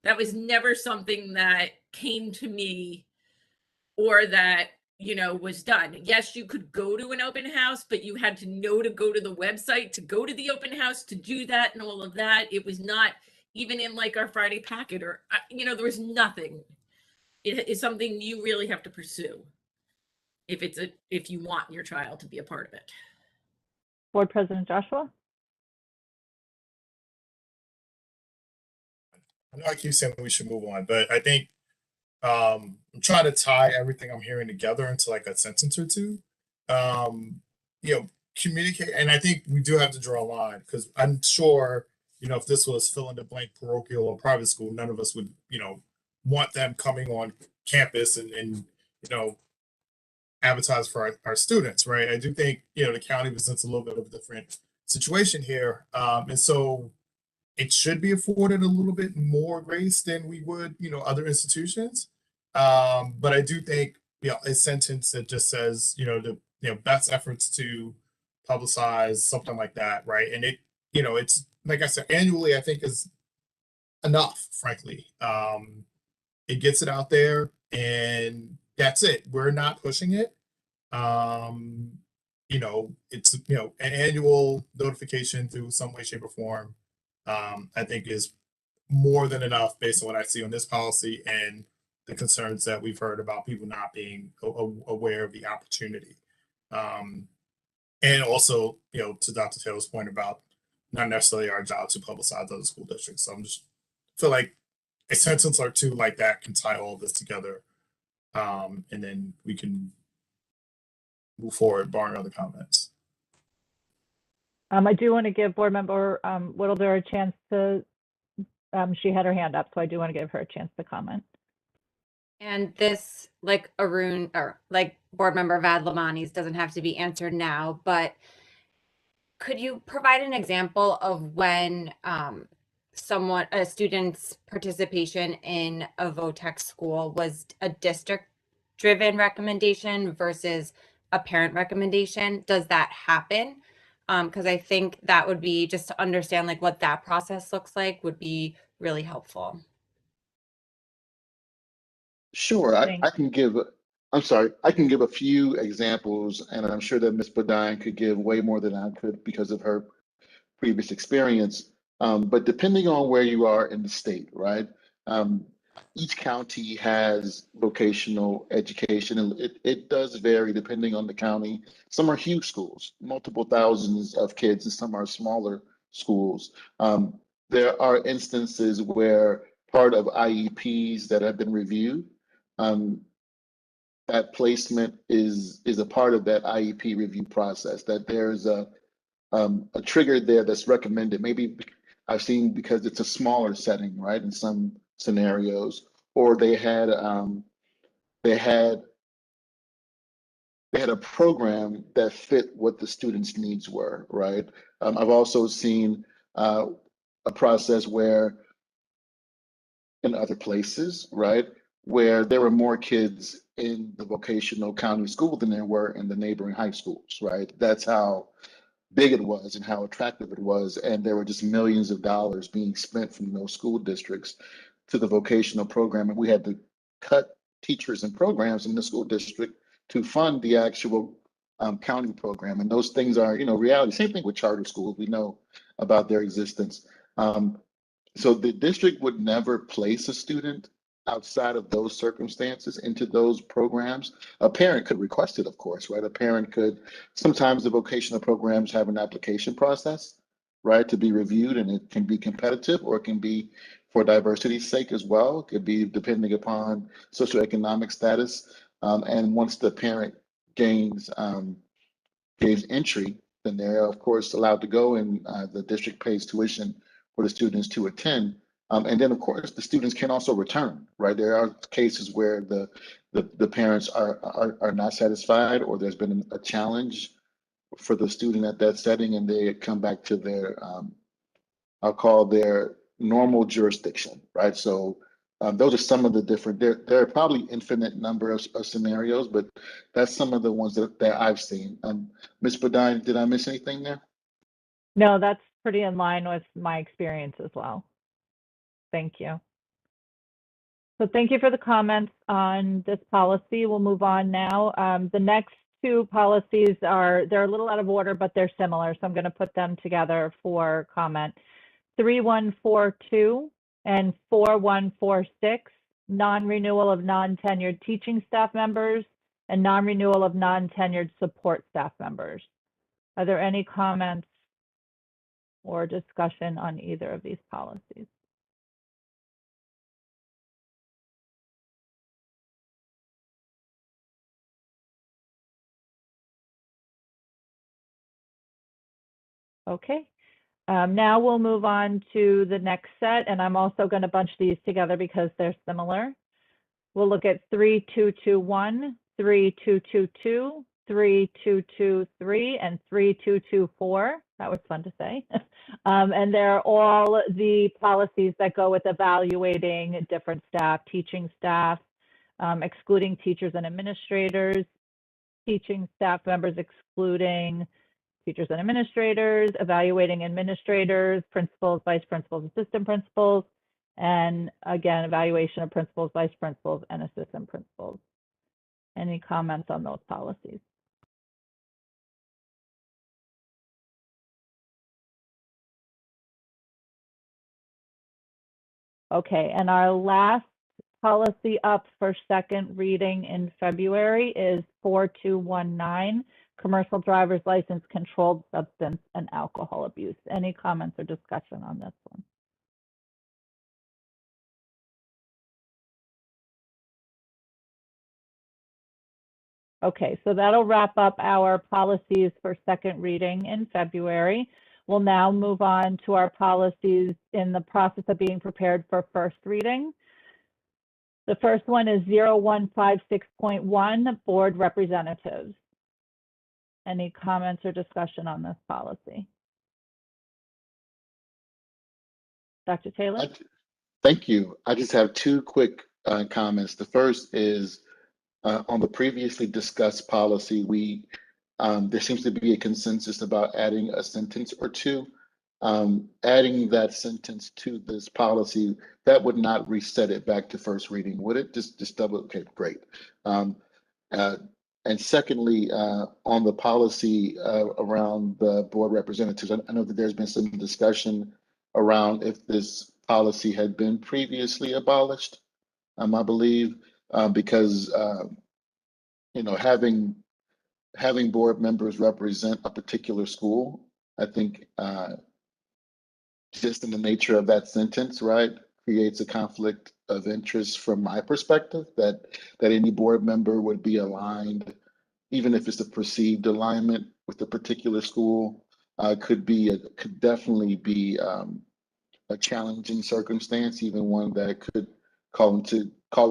That was never something that came to me, or that was done. Yes, you could go to an open house, but you had to know to go to the website to go to the open house to do that and all of that. It was not even in like our Friday packet or, there was nothing. It is something you really have to pursue if you want your child to be a part of it. Board President Joshua? I know I keep saying we should move on, but I think I'm trying to tie everything I'm hearing together into like a sentence or two. Communicate, and I think we do have to draw a line because I'm sure, if this was fill in the blank parochial or private school, none of us would, want them coming on campus and advertise for our students, right? I do think, the county presents a little bit of a different situation here. And so it should be afforded a little bit more grace than we would, other institutions. But I do think, a sentence that just says, the best efforts to publicize something like that, right? And it's like I said, annually, I think is enough, frankly. It gets it out there, and that's it. We're not pushing it. It's an annual notification through some way, shape, or form. I think is more than enough based on what I see on this policy and the concerns that we've heard about people not being aware of the opportunity. And also, to Dr. Taylor's point about not necessarily our job to publicize other school districts. So I'm just feel like a sentence or two like that can tie all this together. And then we can move forward, barring other comments. I do want to give Board Member Whittledore a chance to, she had her hand up, so I do want to give her a chance to comment. And this, like Arun, or like Board Member Vadlamani's, doesn't have to be answered now, but could you provide an example of when a student's participation in a VoteTech school was a district-driven recommendation versus a parent recommendation? Does that happen? Because I think that would be, just to understand like what that process looks like, would be really helpful. Sure, I can give, I'm sorry, I can give a few examples, and I'm sure that Ms. Bodine could give way more than I could because of her previous experience. But depending on where you are in the state, right? Each county has vocational education, and it does vary depending on the county. Some are huge schools, multiple thousands of kids, and some are smaller schools. There are instances where part of IEPs that have been reviewed, that placement is a part of that IEP review process, that there's a trigger there that's recommended. Maybe I've seen because it's a smaller setting, right? In some scenarios, or they had a program that fit what the students' needs were, right? I've also seen a process where in other places, right, where there were more kids in the vocational county school than there were in the neighboring high schools, right? That's how big it was and how attractive it was. And there were just millions of dollars being spent from those school districts to the vocational program. And we had to cut teachers and programs in the school district to fund the actual county program. And those things are, reality. Same thing with charter schools. We know about their existence. So the district would never place a student outside of those circumstances into those programs. A parent could request it, of course, right? A parent could, sometimes the vocational programs have an application process, right, to be reviewed, and it can be competitive or it can be for diversity's sake as well. It could be depending upon socioeconomic status. And once the parent gains entry, then they're of course allowed to go, and the district pays tuition for the students to attend. And then of course the students can also return, right? There are cases where the parents are not satisfied, or there's been a challenge for the student at that setting, and they come back to their, I'll call their normal jurisdiction, right? So those are some of the different, there are probably infinite number of scenarios, but that's some of the ones that I've seen. Ms. Bodine, did I miss anything there? No, that's pretty in line with my experience as well. Thank you. So thank you for the comments on this policy. We'll move on now. The next two policies they're a little out of order, but they're similar. So I'm going to put them together for comment. 3142 and 4146, non-renewal of non-tenured teaching staff members and non-renewal of non-tenured support staff members. Are there any comments or discussion on either of these policies? Okay. Now we'll move on to the next set, and I'm also going to bunch these together because they're similar. We'll look at 3221, 3222, 3223, and 3224. That was fun to say. And they're all the policies that go with evaluating different staff, teaching staff, excluding teachers and administrators, teaching staff members excluding teachers and administrators, evaluating administrators, principals, vice principals, assistant principals, and again, evaluation of principals, vice principals, and assistant principals. Any comments on those policies? Okay, and our last policy up for second reading in February is 4219, commercial driver's license, controlled substance and alcohol abuse. Any comments or discussion on this one? Okay, so that'll wrap up our policies for second reading in February. We'll now move on to our policies in the process of being prepared for first reading. The first one is 0156.1, board representatives. Any comments or discussion on this policy? Dr. Taylor? Thank you. I just have two quick comments. The first is on the previously discussed policy, there seems to be a consensus about adding a sentence or two. Adding that sentence to this policy, that would not reset it back to first reading, would it? Just double, okay, great. And secondly, on the policy around the board representatives, I know that there's been some discussion around if this policy had been previously abolished, I believe, because having board members represent a particular school, I think just in the nature of that sentence, right, creates a conflict of interest from my perspective, that any board member would be aligned, even if it's a perceived alignment with a particular school, could definitely be a challenging circumstance, even one that could call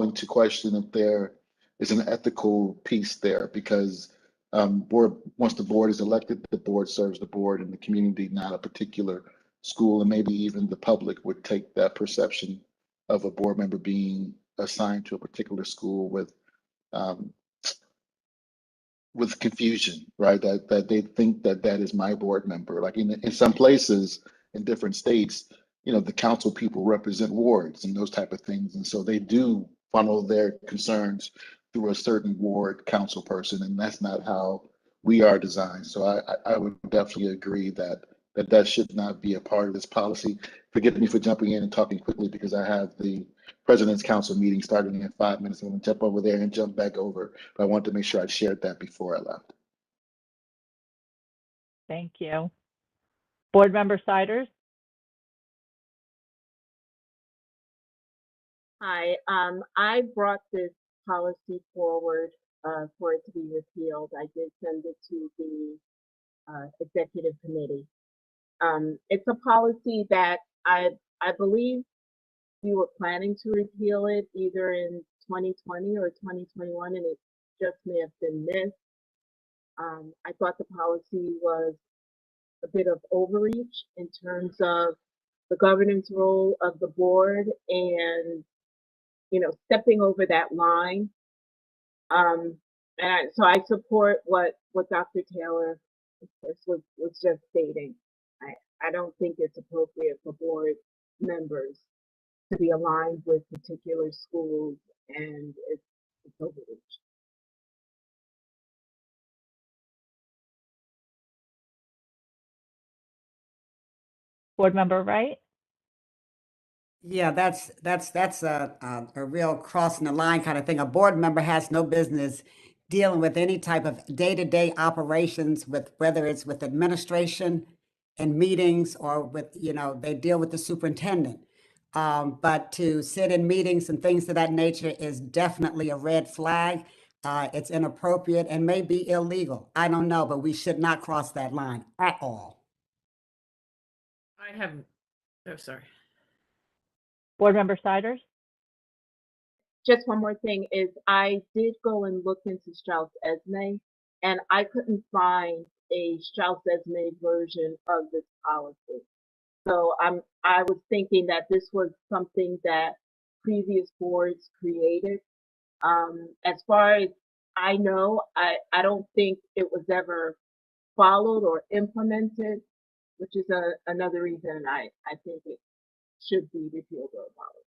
into question if there is an ethical piece there, because once the board is elected, the board serves the board and the community, not a particular school, and maybe even the public would take that perception of a board member being assigned to a particular school with confusion, right? That they think that is my board member. Like in some places, in different states, the council people represent wards and those type of things, and so they do funnel their concerns through a certain ward council person, and that's not how we are designed. So I would definitely agree that should not be a part of this policy. Forgive me for jumping in and talking quickly because I have the President's Council meeting starting in 5 minutes. I'm going to jump over there and jump back over, but I wanted to make sure I shared that before I left. Thank you. Board Member Siders? Hi, I brought this policy forward for it to be repealed. I did send it to the executive committee. It's a policy that I believe we were planning to repeal it either in 2020 or 2021, and it just may have been missed. I thought the policy was a bit of overreach in terms of the governance role of the board and, stepping over that line. So I support what Dr. Taylor was just stating. I don't think it's appropriate for board members to be aligned with particular schools and its overreach. Board Member Wright? Yeah, that's a real crossing the line kind of thing. A board member has no business dealing with any type of day-to-day operations with, whether it's with administration and meetings or with, they deal with the superintendent. But to sit in meetings and things of that nature is definitely a red flag. It's inappropriate and may be illegal. I don't know, but we should not cross that line at all. Oh, sorry. Board Member Siders? Just one more thing is I did go and look into Strauss-Esme, and I couldn't find a Strauss-Esme version of this policy. So I was thinking that this was something that previous boards created. As far as I know, I don't think it was ever followed or implemented, which is another reason I think it should be repealed or abolished.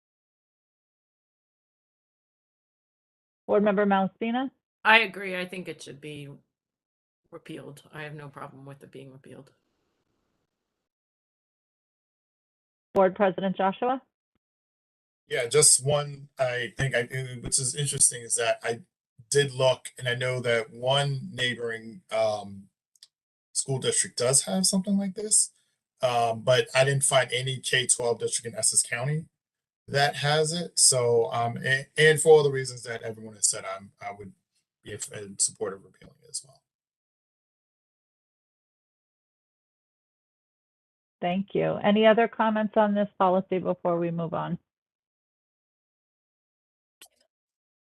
Board Member Malaspina? I agree. I think it should be repealed. I have no problem with it being repealed. Board President Joshua? Yeah, just one, which is interesting, is that I did look, and I know that one neighboring school district does have something like this, but I didn't find any K-12 district in Essex County that has it. So, and for all the reasons that everyone has said, I would be in support of repealing it as well. Thank you. Any other comments on this policy before we move on?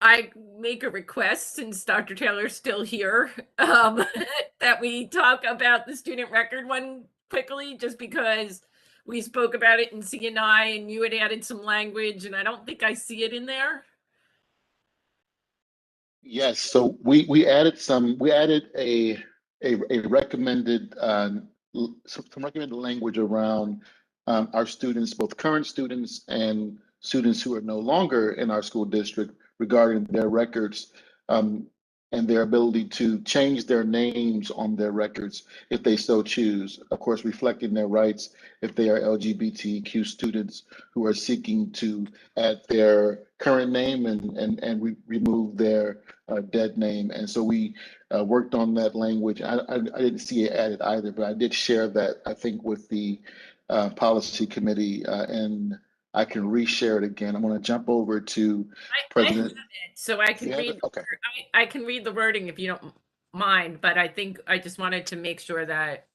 I make a request, since Dr. Taylor's still here, that we talk about the student record one quickly, just because we spoke about it in CNI and you had added some language and I don't think I see it in there. Yes, so we added a recommended some recommended language around our students, both current students and students who are no longer in our school district, regarding their records and their ability to change their names on their records if they so choose. Of course, reflecting their rights if they are LGBTQ students who are seeking to add their current name and remove their dead name. And so we worked on that language. I didn't see it added either, but I did share that, I think, with the policy committee, and I can reshare it again. I'm going to jump over to President. I have it, so I can read. Okay. I can read the wording if you don't mind, but I think I just wanted to make sure that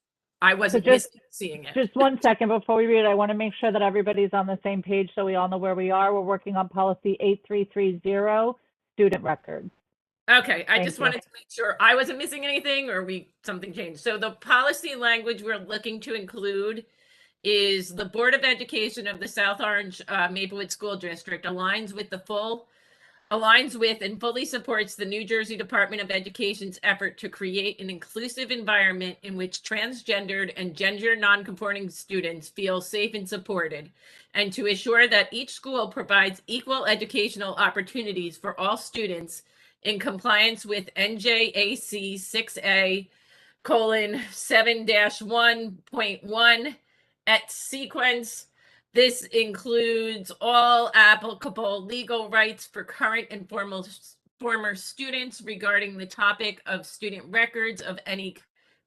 I wasn't seeing it. Just 1 second before we read it, I want to make sure that everybody's on the same page so we all know where we are. We're working on policy 8330, student records. Okay, I just wanted to make sure I wasn't missing anything or something changed. So the policy language we're looking to include is the Board of Education of the South Orange Maplewood School District aligns with and fully supports the New Jersey Department of Education's effort to create an inclusive environment in which transgendered and gender nonconforming students feel safe and supported, and to assure that each school provides equal educational opportunities for all students in compliance with NJAC 6A:7-1.1 at sequence. This includes all applicable legal rights for current and former students regarding the topic of student records of any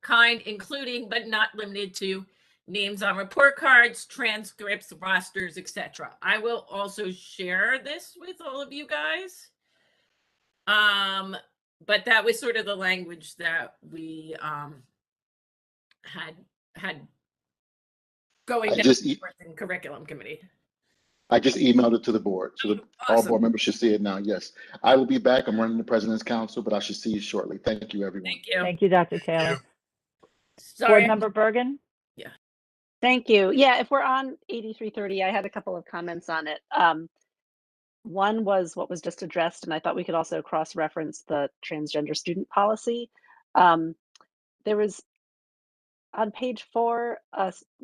kind, including but not limited to names on report cards, transcripts, rosters, etc. I will also share this with all of you guys. But that was sort of the language that we had going down in curriculum committee. I just emailed it to the board, so that all board members should see it now. Yes, I will be back. I'm running the President's Council, but I should see you shortly. Thank you, everyone. Thank you. Thank you, Dr. Taylor. Sorry. Board Member Bergen? Yeah. Thank you. Yeah, if we're on 8330, I had a couple of comments on it. One was what was just addressed, and I thought we could also cross-reference the transgender student policy. There was on page 4,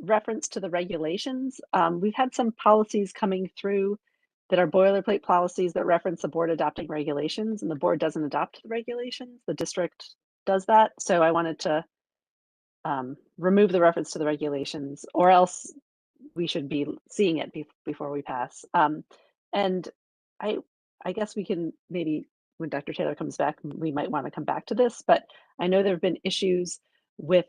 reference to the regulations. We've had some policies coming through that are boilerplate policies that reference the board adopting regulations, and the board doesn't adopt the regulations. The district does that. So I wanted to remove the reference to the regulations, or else we should be seeing it before we pass. And I guess we can maybe, when Dr. Taylor comes back, we might want to come back to this, but I know there have been issues with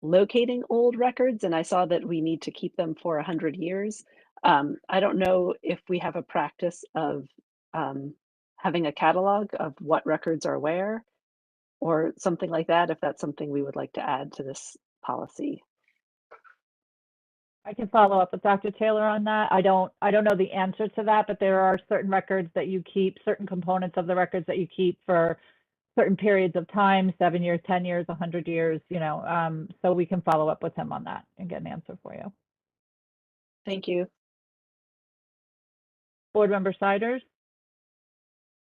locating old records, and I saw that we need to keep them for 100 years. I don't know if we have a practice of having a catalog of what records are where, or something like that, if that's something we would like to add to this policy. I can follow up with Dr. Taylor on that. I don't know the answer to that, but there are certain records that you keep, certain components of the records that you keep for certain periods of time, 7 years, 10 years, 100 years, you know, so we can follow up with him on that and get an answer for you. Thank you. Board Member Siders?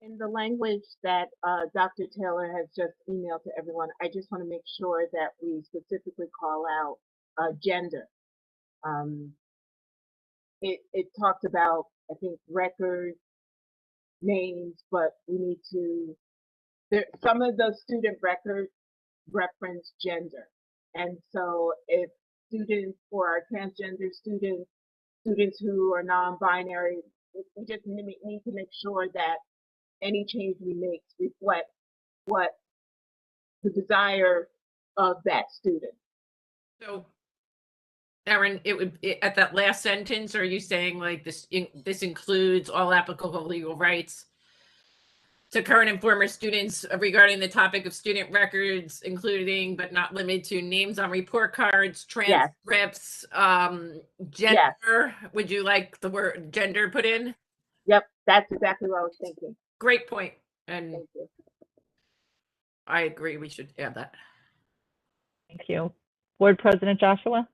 In the language that Dr. Taylor has just emailed to everyone, I just want to make sure that we specifically call out gender. It talked about, I think, records, names, but we need to, some of the student records reference gender. And so if students, for our transgender students, students who are non-binary, we just need to make sure that any change we make reflect what the desire of that student. So, Erin, at that last sentence, are you saying like this includes all applicable legal rights to current and former students regarding the topic of student records, including but not limited to names on report cards, transcripts, gender? Yes. Would you like the word gender put in? Yep, that's exactly what I was thinking. Great point. And Thank you. I agree, we should add that. Thank you. Board President Joshua?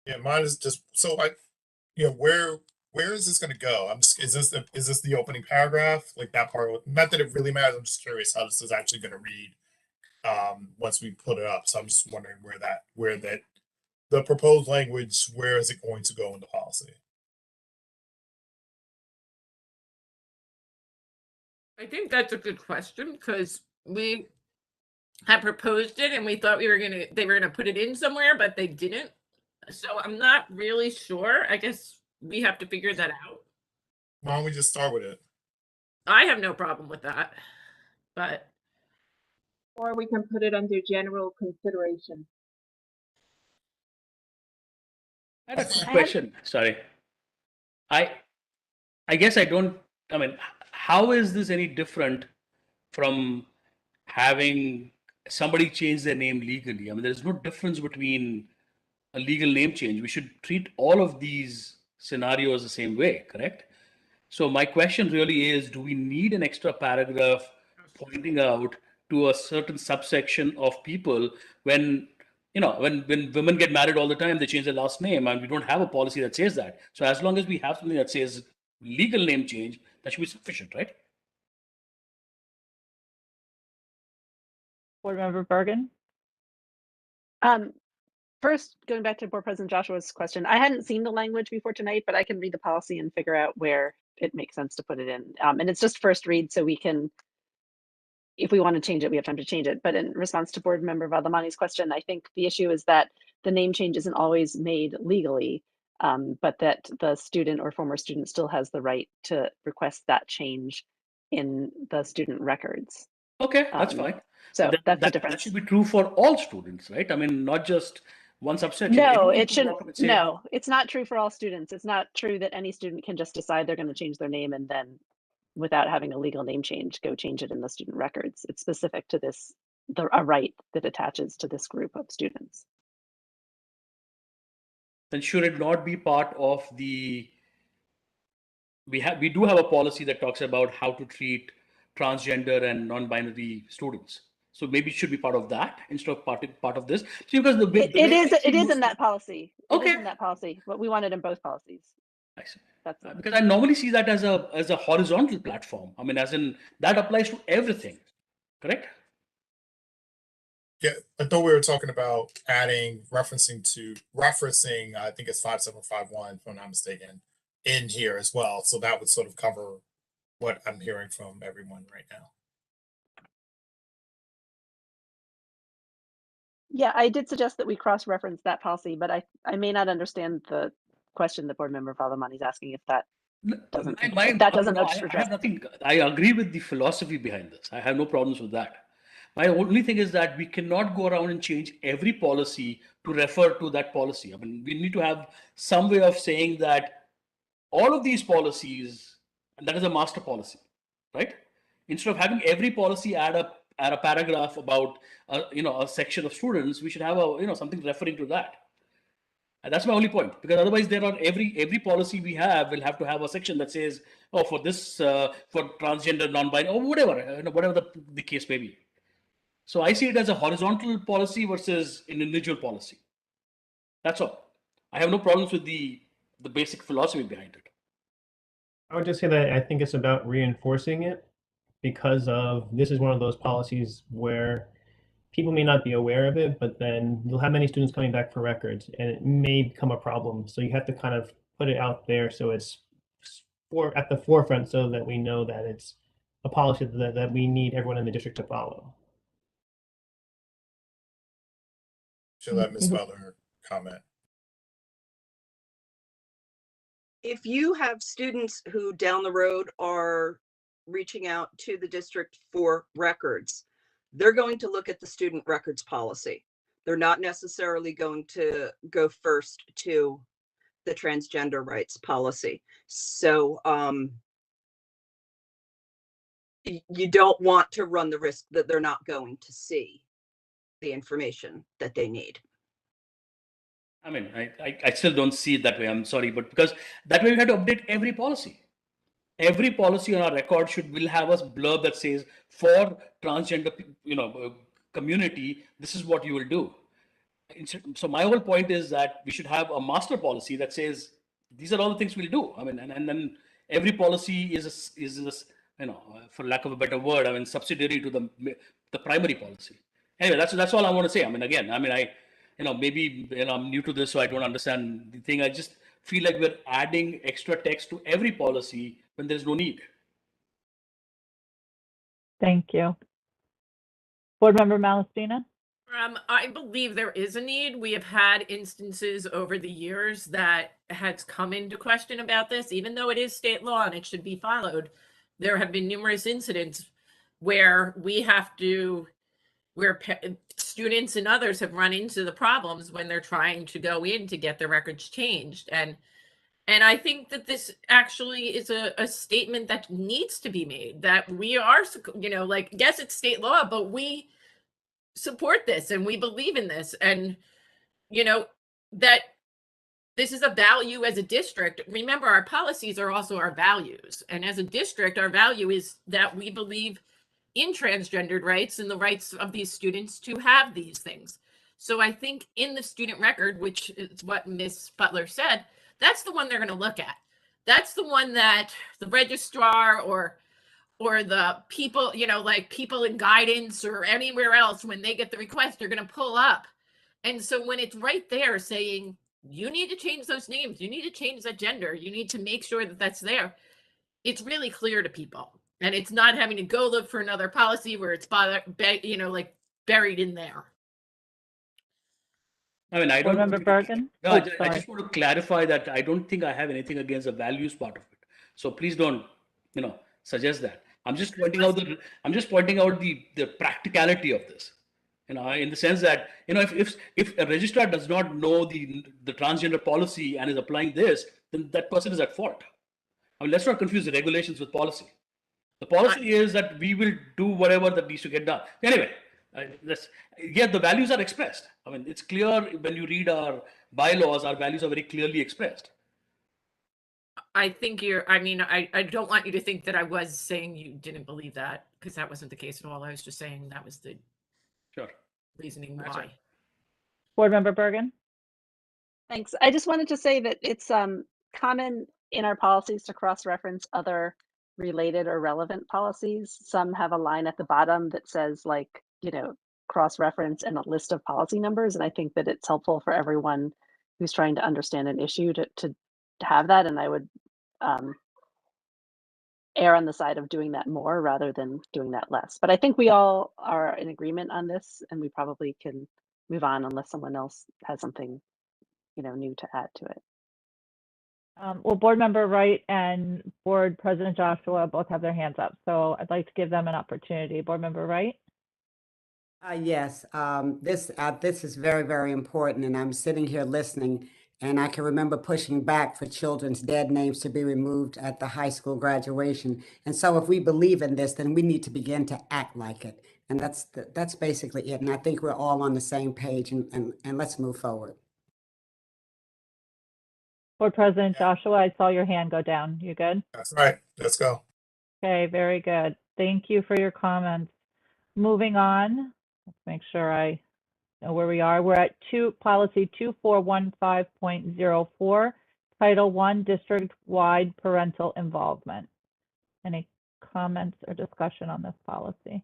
Yeah, mine is just so where is this going to go? Is this the opening paragraph, like that part? Not that it really matters. I'm just curious how this is actually going to read once we put it up. So I'm just wondering where the proposed language, where is it going to go in the policy? I think that's a good question, because we had proposed it and we thought they were gonna put it in somewhere, but they didn't. So I'm not really sure. I guess we have to figure that out. Why don't we just start with it? I have no problem with that, but. Or we can put it under general consideration. I had a question. Sorry. I guess I mean, how is this any different from having somebody change their name legally? I mean, there's no difference between a legal name change. We should treat all of these scenarios the same way, correct? So my question really is, do we need an extra paragraph pointing out to a certain subsection of people when, when women get married all the time, they change their last name, and we don't have a policy that says that. So as long as we have something that says legal name change, that should be sufficient, right? Board Member Bergen? First, going back to Board President Joshua's question, I hadn't seen the language before tonight, but I can read the policy and figure out where it makes sense to put it in. And it's just first read, so we can, if we want to change it, we have time to change it. But in response to Board Member Vadlamani's question, I think the issue is that the name change isn't always made legally, but that the student or former student still has the right to request that change in the student records. Okay, that's fine. So that's the difference. That should be true for all students, right? I mean, not just one subsection. No, it shouldn't. No, it's not true for all students. It's not true that any student can just decide they're going to change their name and then, without having a legal name change, go change it in the student records. It's specific to this, a right that attaches to this group of students. Then should it not be part of the? We do have a policy that talks about how to treat transgender and non-binary students. So maybe it should be part of that instead of part of this. So because it is in that policy. Okay. It is in that policy, but we want it in both policies. I see. That's because I normally see that as a horizontal platform. I mean, as in that applies to everything, correct? Yeah, I thought we were talking about referencing, I think it's 5751, if I'm not mistaken, in here as well. So that would sort of cover what I'm hearing from everyone right now. Yeah, I did suggest that we cross-reference that policy, but I may not understand the question that Board Member Valamani is asking if that doesn't No, I address. have nothing. I agree with the philosophy behind this. I have no problems with that. My only thing is that we cannot go around and change every policy to refer to that policy. I mean, we need to have some way of saying that all of these policies, and that is a master policy, right? Instead of having every policy add a paragraph about a section of students, we should have something referring to that. And that's my only point, because otherwise there are every policy we have will have to have a section that says, oh, for this for transgender, non-binary, or whatever, whatever the case may be. So I see it as a horizontal policy versus an individual policy. That's all. I have no problems with the basic philosophy behind it. I would just say that I think it's about reinforcing it, because this is one of those policies where people may not be aware of it, but then you'll have many students coming back for records and it may become a problem. So you have to kind of put it out there so it's at the forefront, so that we know that it's a policy that we need everyone in the district to follow. Should let Ms. Butler comment. If you have students who down the road are reaching out to the district for records, they're going to look at the student records policy. They're not necessarily going to go first to the transgender rights policy. So you don't want to run the risk that they're not going to see the information that they need. I mean, I still don't see it that way. I'm sorry, but because that way we have to update every policy. Every policy on our record will have a blurb that says, for transgender, community, this is what you will do. So my whole point is that we should have a master policy that says these are all the things we'll do. I mean, and then every policy is for lack of a better word, I mean, subsidiary to the primary policy. Anyway, that's all I want to say. I mean, again, maybe I'm new to this, so I don't understand the thing. I just feel like we're adding extra text to every policy when there's no need. Thank you. Board Member Malastina? I believe there is a need. We have had instances over the years that has come into question about this, even though it is state law and it should be followed. There have been numerous incidents where where students and others have run into the problems when they're trying to go in to get their records changed. And I think that this actually is a statement that needs to be made, that we are, yes, it's state law, but we support this and we believe in this, and that this is a value as a district. Remember, our policies are also our values, and as a district, our value is that we believe in transgendered rights and the rights of these students to have these things. So I think in the student record, which is what Ms. Butler said, that's the one they're going to look at. That's the one that the registrar or the people, people in guidance or anywhere else, when they get the request, they're going to pull up. And so when it's right there saying, you need to change those names, you need to change that gender, you need to make sure that that's there, it's really clear to people. And it's not having to go look for another policy where it's buried in there. I mean, I don't. Board Member Bergen? No, I just want to clarify that I don't think I have anything against the values part of it. So please don't, suggest that. I'm just pointing out the practicality of this. In the sense that if a registrar does not know the transgender policy and is applying this, then that person is at fault. I mean, let's not confuse the regulations with policy. The policy is that we will do whatever that needs to get done. Anyway, the values are expressed. I mean, it's clear when you read our bylaws, our values are very clearly expressed. I think I don't want you to think that I was saying you didn't believe that, because that wasn't the case at all. I was just saying that was the reasoning why. Right. Board Member Bergen? Thanks. I just wanted to say that it's common in our policies to cross-reference other related or relevant policies. Some have a line at the bottom that says, cross-reference and a list of policy numbers. And I think that it's helpful for everyone who's trying to understand an issue to have that. And I would err on the side of doing that more rather than doing that less. But I think we all are in agreement on this, and we probably can move on unless someone else has something, new to add to it. Well, Board Member Wright and Board President Joshua both have their hands up, so I'd like to give them an opportunity. Board Member Wright? Yes, this is very, very important, and I'm sitting here listening, and I can remember pushing back for children's dead names to be removed at the high school graduation. And so if we believe in this, then we need to begin to act like it. And that's basically it. And I think we're all on the same page, and let's move forward. Board President Joshua, I saw your hand go down. You good? That's right. Let's go. Okay, very good. Thank you for your comments. Moving on, let's make sure I know where we are. We're at policy 2415.04, Title I, district-wide parental involvement. Any comments or discussion on this policy?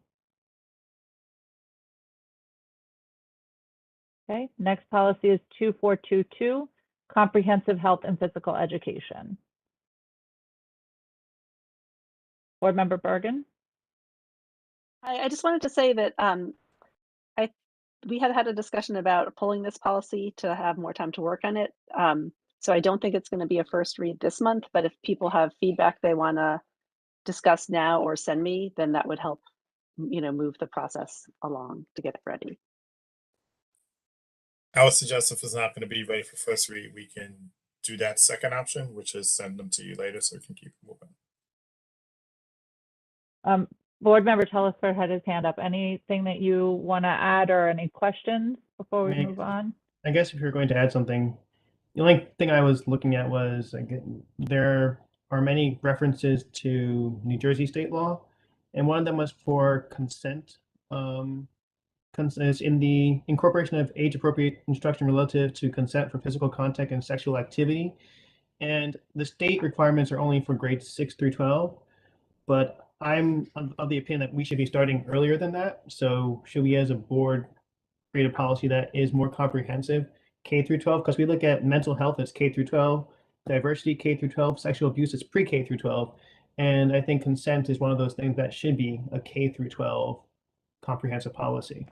Okay, next policy is 2422, comprehensive health and physical education. Board Member Bergen? I just wanted to say that we had a discussion about pulling this policy to have more time to work on it. So I don't think it's going to be a first read this month, but if people have feedback they want to discuss now or send me, then that would help, move the process along to get it ready. I would suggest if it's not going to be ready for first read, we can do that second option, which is send them to you later so we can keep moving. Board Member Telesford had his hand up. Anything that you want to add or any questions before we move on? I guess if you're going to add something, the only thing I was looking at was there are many references to New Jersey state law, and one of them was for consent. Is in the incorporation of age-appropriate instruction relative to consent for physical contact and sexual activity. And the state requirements are only for grades 6 through 12, but I'm of the opinion that we should be starting earlier than that. So should we as a board create a policy that is more comprehensive, K through 12? Because we look at mental health as K through 12, diversity K through 12, sexual abuse is pre-K through 12. And I think consent is one of those things that should be a K through 12 comprehensive policy.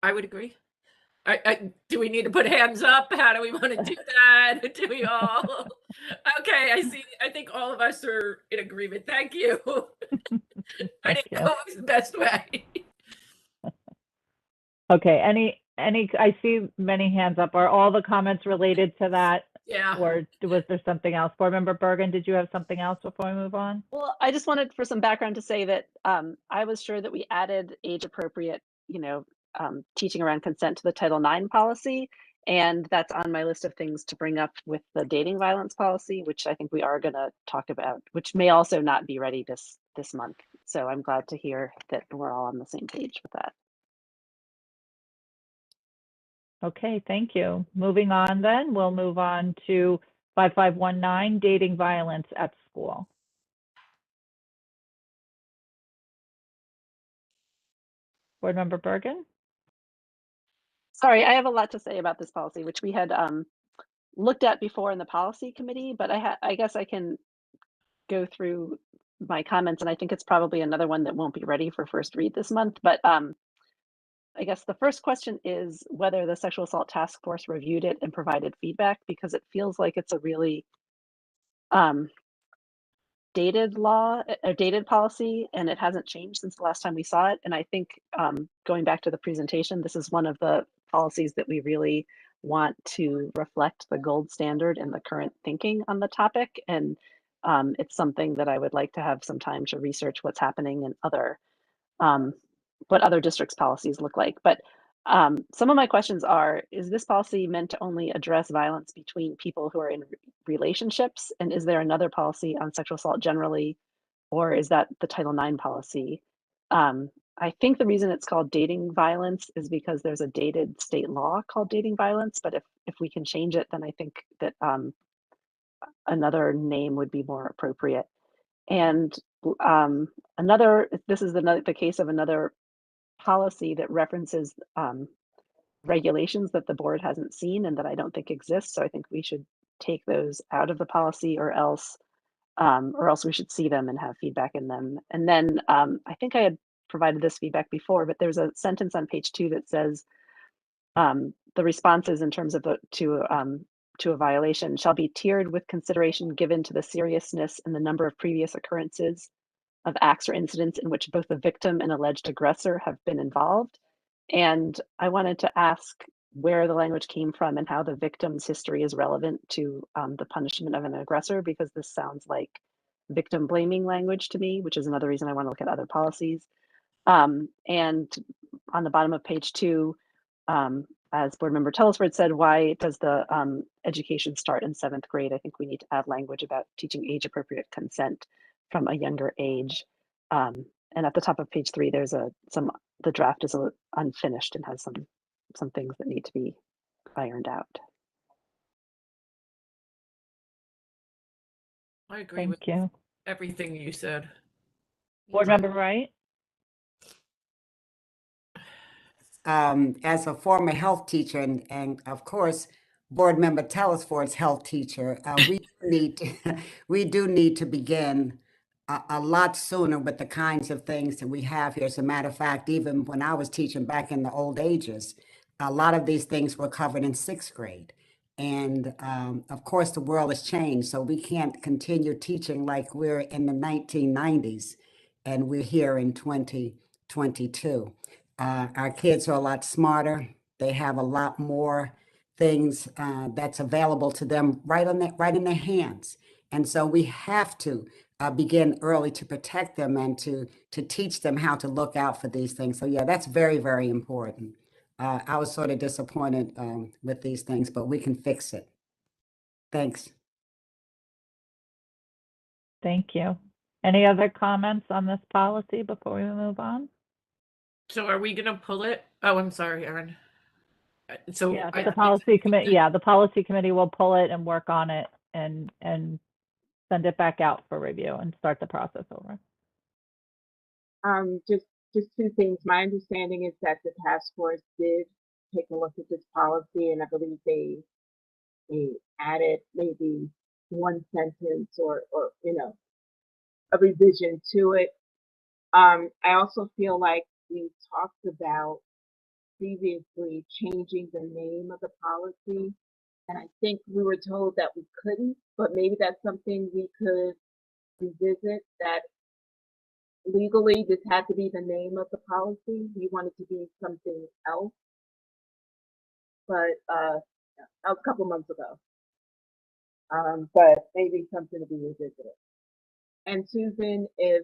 I would agree. Do we need to put hands up? How do we want to do that? Do we all? Okay, I see. I think all of us are in agreement. Thank you. I didn't know it was the best way. Okay, I see many hands up. Are all the comments related to that? Yeah. Or was there something else? Board Member Bergen, did you have something else before we move on? Well, I just wanted for some background to say that I was sure that we added age appropriate, teaching around consent to the Title IX policy. And that's on my list of things to bring up with the dating violence policy, which I think we are going to talk about, which may also not be ready this month. So I'm glad to hear that we're all on the same page with that. Okay, thank you. Moving on then, we'll move on to 5519, dating violence at school. Board Member Bergen? Sorry, I have a lot to say about this policy, which we had looked at before in the policy committee, but I guess I can go through my comments, and I think it's probably another one that won't be ready for first read this month. But I guess the first question is whether the Sexual Assault Task Force reviewed it and provided feedback, because it feels like it's a really dated policy, and it hasn't changed since the last time we saw it. And I think going back to the presentation, this is one of the policies that we really want to reflect the gold standard and the current thinking on the topic. And it's something that I would like to have some time to research what's happening in what other districts' policies look like. But some of my questions are, is this policy meant to only address violence between people who are in relationships? And is there another policy on sexual assault generally, or is that the Title IX policy? I think the reason it's called dating violence is because there's a dated state law called dating violence, but if we can change it, then I think that another name would be more appropriate. And this is the case of another policy that references regulations that the board hasn't seen and that I don't think exist. So I think we should take those out of the policy, or else we should see them and have feedback in them. And then I think I had provided this feedback before, but there's a sentence on page 2 that says the responses in terms of to a violation shall be tiered with consideration given to the seriousness and the number of previous occurrences of acts or incidents in which both the victim and alleged aggressor have been involved. And I wanted to ask where the language came from and how the victim's history is relevant to the punishment of an aggressor, because this sounds like victim blaming language to me, which is another reason I want to look at other policies. And on the bottom of page 2, as board member Telesford said, why does the education start in 7th grade? I think we need to add language about teaching age appropriate consent from a younger age. And at the top of page 3, there's the draft is unfinished and has some things that need to be ironed out. I agree with everything you said. Board Member Wright? As a former health teacher and of course, Board Member Telesford's health teacher, we do need to begin a lot sooner with the kinds of things that we have here. As a matter of fact, even when I was teaching back in the old ages, a lot of these things were covered in 6th grade. And of course, the world has changed, so we can't continue teaching like we're in the 1990s and we're here in 2022. Our kids are a lot smarter. They have a lot more things that's available to them right in their hands. And so we have to begin early to protect them and to teach them how to look out for these things. So yeah, that's very, very important. I was sort of disappointed with these things, but we can fix it. Thanks. Thank you. Any other comments on this policy before we move on? So are we going to pull it? Oh, I'm sorry, Erin. So yeah, the policy committee. Yeah, the policy committee will pull it and work on it and send it back out for review and start the process over. Just 2 things. My understanding is that the task force did take a look at this policy, and I believe they added maybe 1 sentence or a revision to it. I also feel like we talked about previously changing the name of the policy, and I think we were told that we couldn't, but maybe that's something we could revisit, that legally this had to be the name of the policy. We wanted to be something else, but that was a couple months ago. But maybe something to be revisited. And Susan, if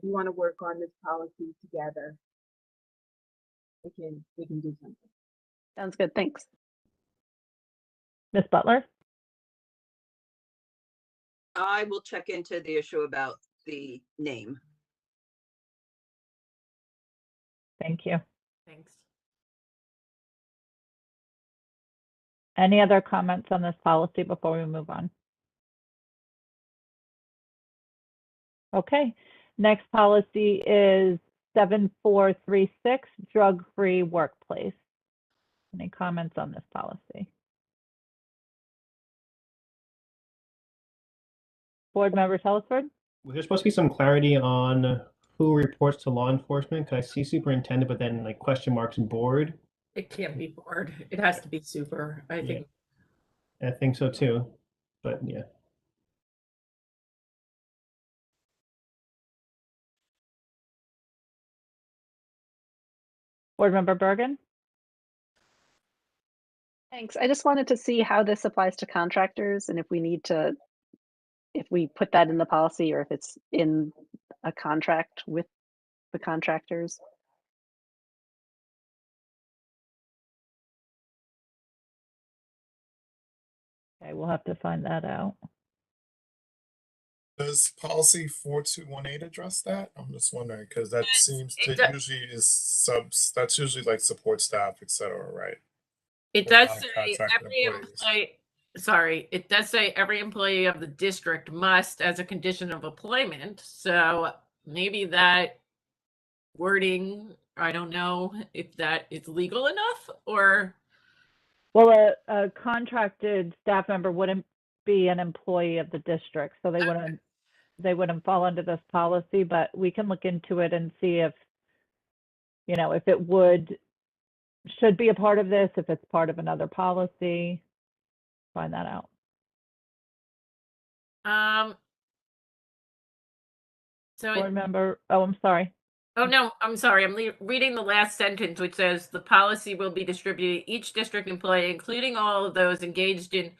you want to work on this policy together, we can do something. Sounds good. Thanks. Ms. Butler? I will check into the issue about the name. Thank you. Thanks. Any other comments on this policy before we move on? Okay, next policy is 7436, drug-free workplace. Any comments on this policy? Board Member Telesford? Was there supposed to be some clarity on who reports to law enforcement? Because I see superintendent, but then like question marks board. It can't be board. It has to be super, I think. I think so too, but yeah. Board Member Bergen? Thanks. I just wanted to see how this applies to contractors and if we put that in the policy or if it's in a contract with the contractors. Okay, we'll have to find that out. Does policy 4218 address that? I'm just wondering because that seems to usually is subs. That's usually like support staff, etc. Right? It Or does say non-contracted every employees. employee. sorry, it does say every employee of the district must as a condition of employment. So maybe that wording, I don't know if that is legal enough or. Well, a contracted staff member wouldn't be an employee of the district, so they wouldn't fall under this policy, but we can look into it and see if, if it should be a part of this, if it's part of another policy, find that out. So Board member, oh, I'm sorry. Oh, no, I'm sorry. I'm reading the last sentence, which says the policy will be distributed to each district employee, including all of those engaged in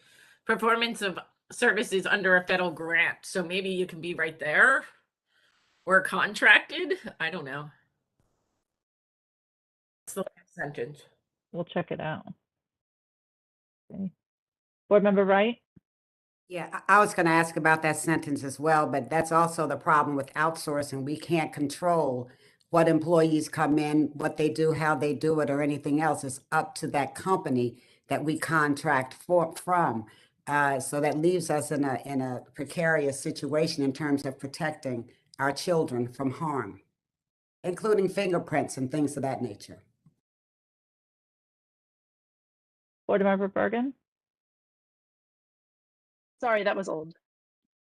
performance of services under a federal grant. So maybe you can be right there or contracted. I don't know. It's the last sentence. We'll check it out. Okay. Board member Wright? Yeah, I was going to ask about that sentence as well, but that's also the problem with outsourcing. We can't control what employees come in, what they do, how they do it, or anything else. It's up to that company that we contract from. So that leaves us in a precarious situation in terms of protecting our children from harm, including fingerprints and things of that nature. Board member Bergen? Sorry, that was old.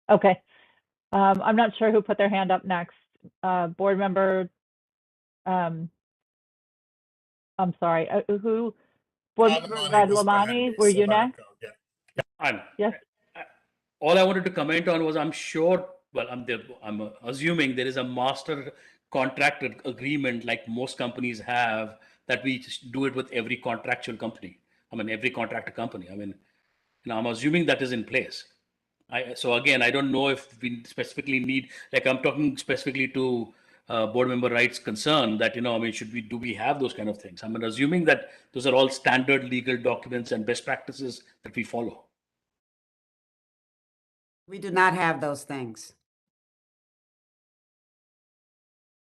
Okay. I'm not sure who put their hand up next. Board member, I'm sorry, who? Board member Vadlamani, were you next? Yes. All I wanted to comment on was I'm sure, well, I'm assuming there is a master contractor agreement like most companies have that we just do it with every contractual company. I mean, every contractor company. I mean, I'm assuming that is in place. So again, I don't know if we specifically need, like I'm talking specifically to board member Wright's concern that, I mean, do we have those kind of things? I'm assuming that those are all standard legal documents and best practices that we follow. We do not have those things.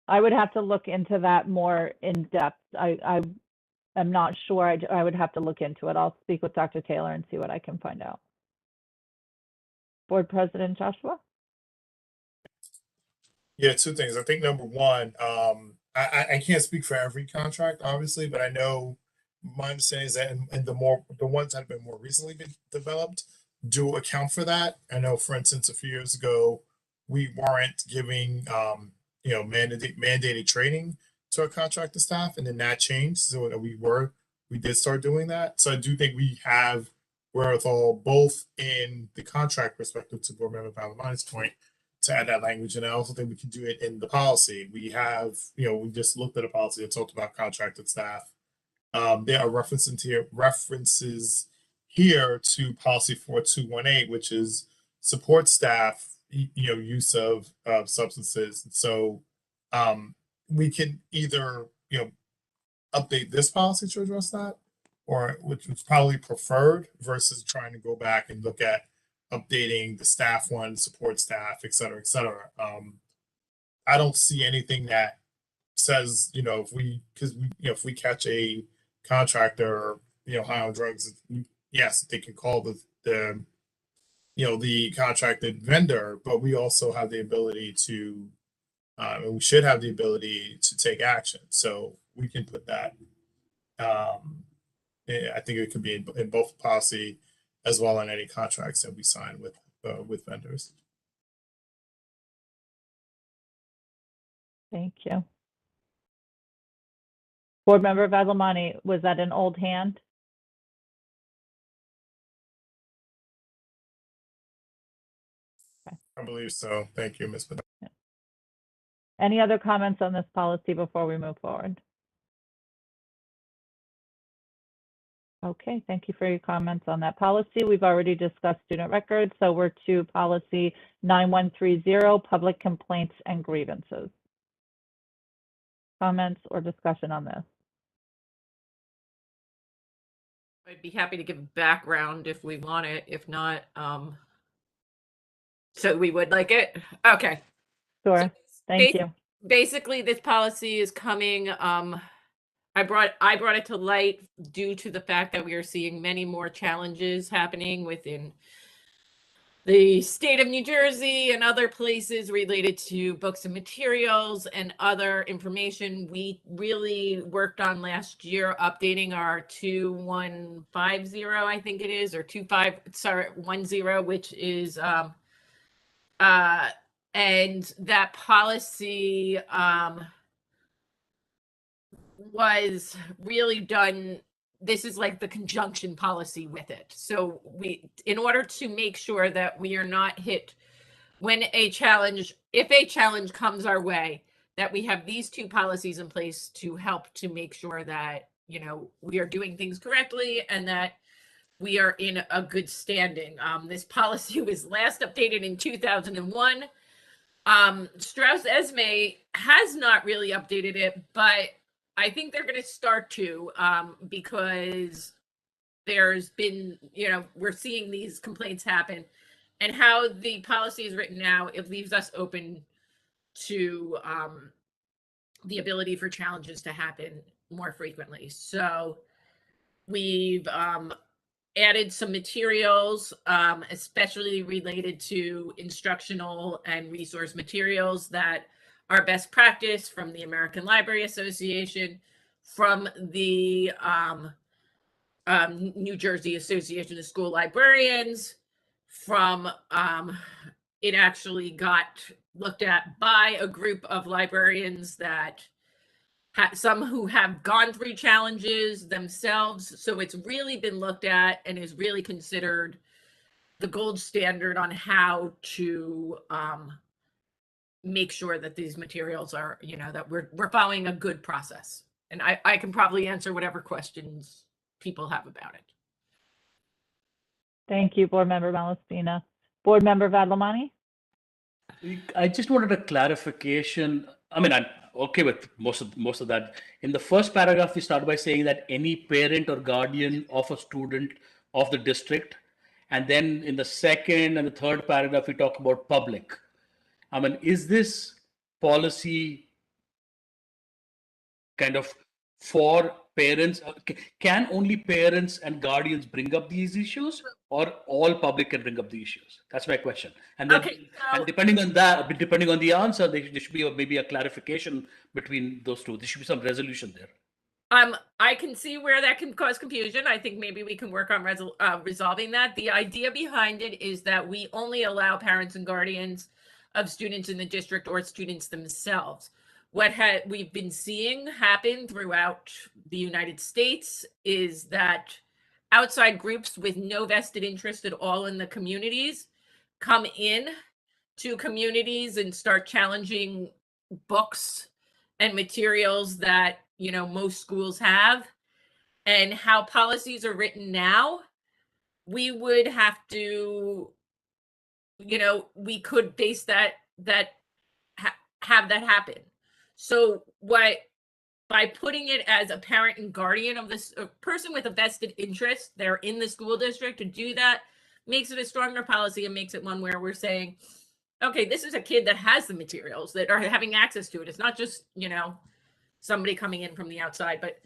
I would have to look into that more in depth. I am not sure. I would have to look into it. I'll speak with Dr. Taylor and see what I can find out. Board President Joshua? Yeah, two things. I think number one, I can't speak for every contract, obviously, but I know my understanding is that in the ones that have been more recently been developed do account for that. I know, for instance, a few years ago, we weren't giving mandated training to our contractor staff, and then that changed. So we did start doing that. So I do think we have wherewithal both in the contract perspective, to Board Member Palamani's point, to add that language, and I also think we can do it in the policy. We have, we just looked at a policy that talked about contracted staff. There are references here to policy 4218, which is support staff, use of substances. And so we can either, update this policy to address that, or which was probably preferred versus trying to go back and look at updating the staff one, support staff, et cetera, et cetera. I don't see anything that says, if we catch a contractor, high on drugs, yes, they can call the contracted vendor, but we also have the ability to, and we should have the ability to take action. So we can put that. I think it could be in both policy as well in any contracts that we sign with vendors. Thank you. Board Member Vadlamani, was that an old hand? Okay. I believe so. Thank you, Ms. Bedard. Any other comments on this policy before we move forward? Okay, thank you for your comments on that policy. We've already discussed student records, so we're to policy 9130, public complaints and grievances. Comments or discussion on this? I'd be happy to give background if we want it. If not, so we would like it. Okay. Sure. Thank you. Basically, this policy is coming I brought it to light due to the fact that we are seeing many more challenges happening within the state of New Jersey and other places related to books and materials and other information. We really worked on last year updating our 2150, I think it is, or 10, which is and that policy was really done. This is like the conjunction policy with it. So in order to make sure that we are not hit when if a challenge comes our way, that we have these two policies in place to help to make sure that, we are doing things correctly and that we are in a good standing. This policy was last updated in 2001. Strauss Esme has not really updated it, but I think they're going to start to, because there's been, we're seeing these complaints happen, and how the policy is written now, it leaves us open to the ability for challenges to happen more frequently. So we've added some materials, especially related to instructional and resource materials that are best practice from the American Library Association, from the New Jersey Association of School Librarians, from it actually got looked at by a group of librarians that some who have gone through challenges themselves. So it's really been looked at and is really considered the gold standard on how to make sure that these materials are, that we're following a good process. And I can probably answer whatever questions people have about it. Thank you, Board Member Malaspina. Board Member Vadlamani? I just wanted a clarification. I mean, I'm okay with most of that. In the first paragraph, we start by saying that any parent or guardian of a student of the district, and then in the second and the third paragraph, we talk about public. I mean, is this policy kind of for parents? Can only parents and guardians bring up these issues, or all public can bring up the issues? That's my question. And then, and depending on that, depending on the answer, there should be maybe a clarification between those two. There should be some resolution there. I can see where that can cause confusion. I think maybe we can work on resolving that. The idea behind it is that we only allow parents and guardians of students in the district or students themselves. What we've been seeing happen throughout the United States is that outside groups with no vested interest at all in the communities come in to communities and start challenging books and materials that, most schools have. And how policies are written now, we would have to, we could base that have that happen. So by putting it as a parent and guardian of this person with a vested interest, they're in the school district, to do that makes it a stronger policy and makes it one where we're saying, okay, this is a kid that has the materials, that are having access to it. It's not just, somebody coming in from the outside. But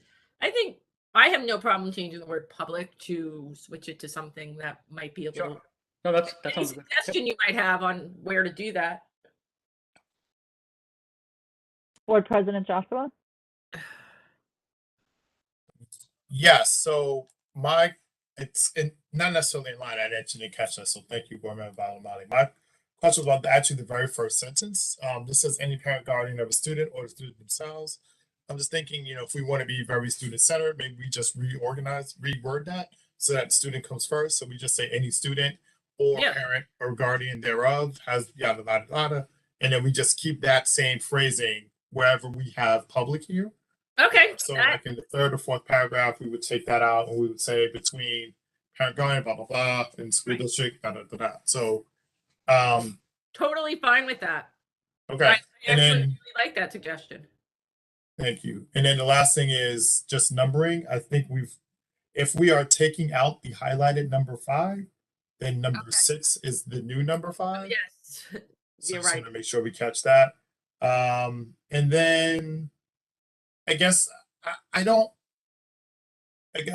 I think I have no problem changing the word public to switch it to something that might be a little. No, that sounds good. Suggestion you might have on where to do that. Board President Joshua? Yes, so it's not necessarily in line. I actually didn't catch that, so thank you, Board Member Valamati. My question was about actually the very first sentence. This says any parent, guardian of a student or the student themselves. I'm just thinking, if we want to be very student-centered, maybe we just reword that so that student comes first. So we just say any student or parent or guardian thereof has yada, yada, yada. And then we just keep that same phrasing wherever we have public here. Okay. So like in the third or fourth paragraph, we would take that out and we would say between parent, guardian, blah, blah, blah, and school district, da, da, da, da. So totally fine with that. Okay. I actually really like that suggestion. Thank you. And then the last thing is just numbering. I think if we are taking out the highlighted number 5, then number 6 is the new number 5. Yes, you're right. To make sure we catch that. And then I guess I don't, like,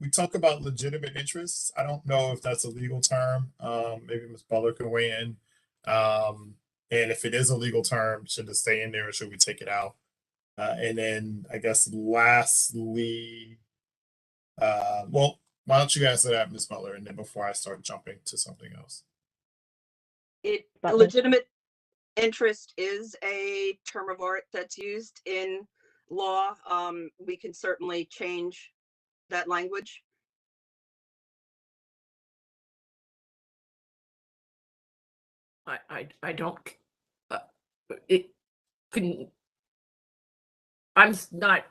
we talk about legitimate interests. I don't know if that's a legal term. Maybe Ms. Butler can weigh in. And if it is a legal term, should it stay in there or should we take it out? And then I guess lastly, well, why don't you answer that, Ms. Butler, and then before I start jumping to something else. A Butler. legitimate interest is a term of art that's used in law. We can certainly change that language. I don't, it couldn't, not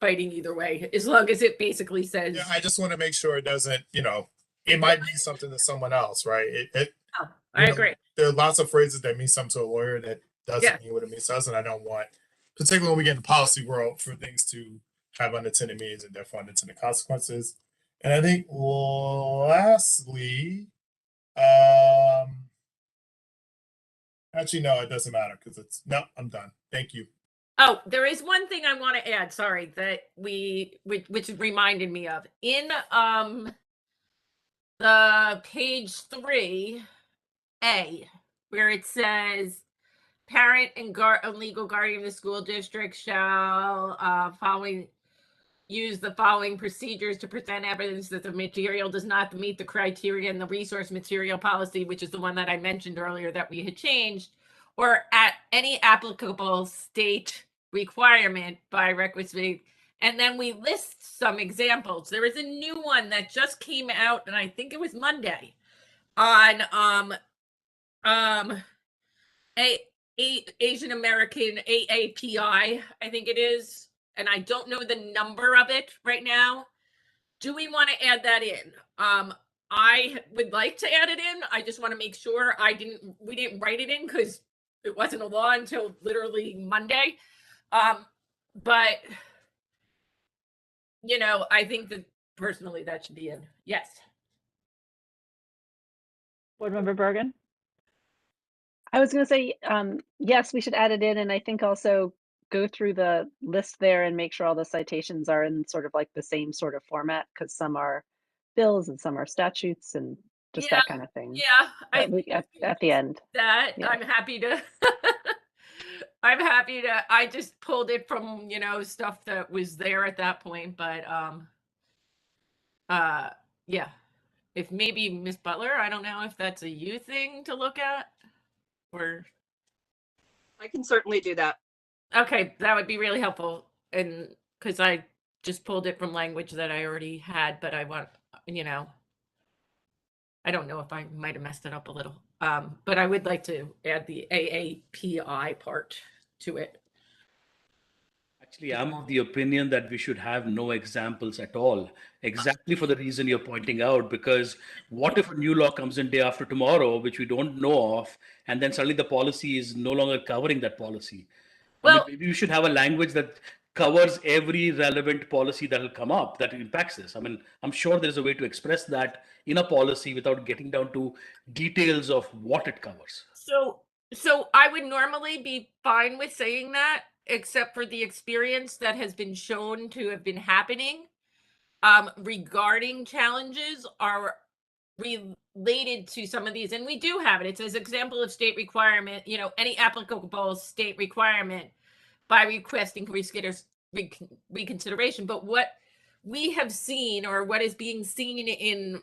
fighting either way, as long as it basically says. Yeah, I just want to make sure it doesn't, it might mean something to someone else, right? I agree. There are lots of phrases that mean something to a lawyer that doesn't Yeah. mean what it means to us, and I don't want, particularly when we get in the policy world, for things to have unintended meanings and therefore unintended consequences. And I think lastly, actually, no, it doesn't matter because I'm done. Thank you. Oh, there is one thing I want to add, sorry, that which reminded me of. In the page 3A, where it says parent and legal guardian of the school district shall use the following procedures to present evidence that the material does not meet the criteria in the resource material policy, which is the one that I mentioned earlier that we had changed, or at any applicable state requirement by requisite. And then we list some examples. There is a new one that just came out, and I think it was Monday, on Asian American AAPI, I think it is, and I don't know the number of it right now. Do we want to add that in? I would like to add it in. I just want to make sure we didn't write it in because it wasn't a law until literally Monday. But I think that personally that should be in. Yes. Board Member Bergen? I was going to say, yes, we should add it in. And I think also go through the list there and make sure all the citations are in sort of like the same sort of format, because some are bills and some are statutes and just that kind of thing. Yeah. At the end. That Yeah. I'm happy to. I just pulled it from, stuff that was there at that point, but yeah. If maybe Miss Butler, I don't know if that's a you thing to look at, or I can certainly do that. Okay, that would be really helpful, and because I just pulled it from language that I already had, but I want, I don't know if I might have messed it up a little, but I would like to add the AAPI part to it. Actually, I'm of the opinion that we should have no examples at all, exactly for the reason you're pointing out, because what if a new law comes in day after tomorrow, which we don't know of, and then suddenly the policy is no longer covering that policy? Well, maybe we should have a language that covers every relevant policy that will come up that impacts this. I'm sure there's a way to express that in a policy without getting down to details of what it covers. So I would normally be fine with saying that, except for the experience that has been shown to have been happening regarding challenges are related to some of these, and we do have it. It says example of state requirement, any applicable state requirement by requesting reconsideration. But what we have seen, or what is being seen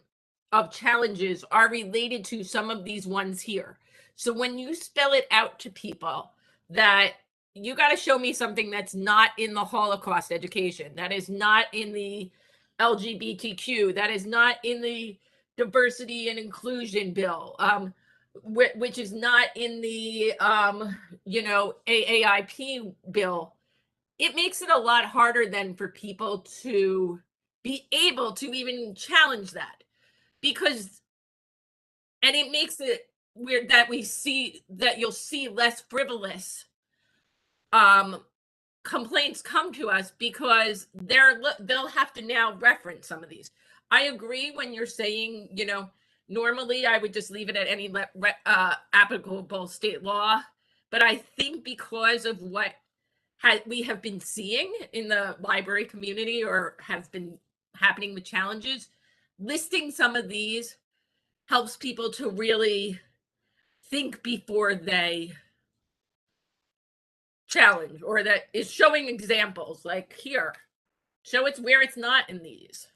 of challenges, are related to some of these ones here. So when you spell it out to people that you got to show me something that's not in the Holocaust education, that is not in the LGBTQ, that is not in the diversity and inclusion bill, which is not in the, AAIP bill, it makes it a lot harder then for people to be able to even challenge that, and it makes it weird that you'll see less frivolous complaints come to us, because they'll have to now reference some of these. I agree when you're saying, normally I would just leave it at any applicable state law, but I think because of what we have been seeing in the library community or has been happening with challenges, listing some of these helps people to really think before they challenge, or that is showing examples like here, show it's where it's not in these,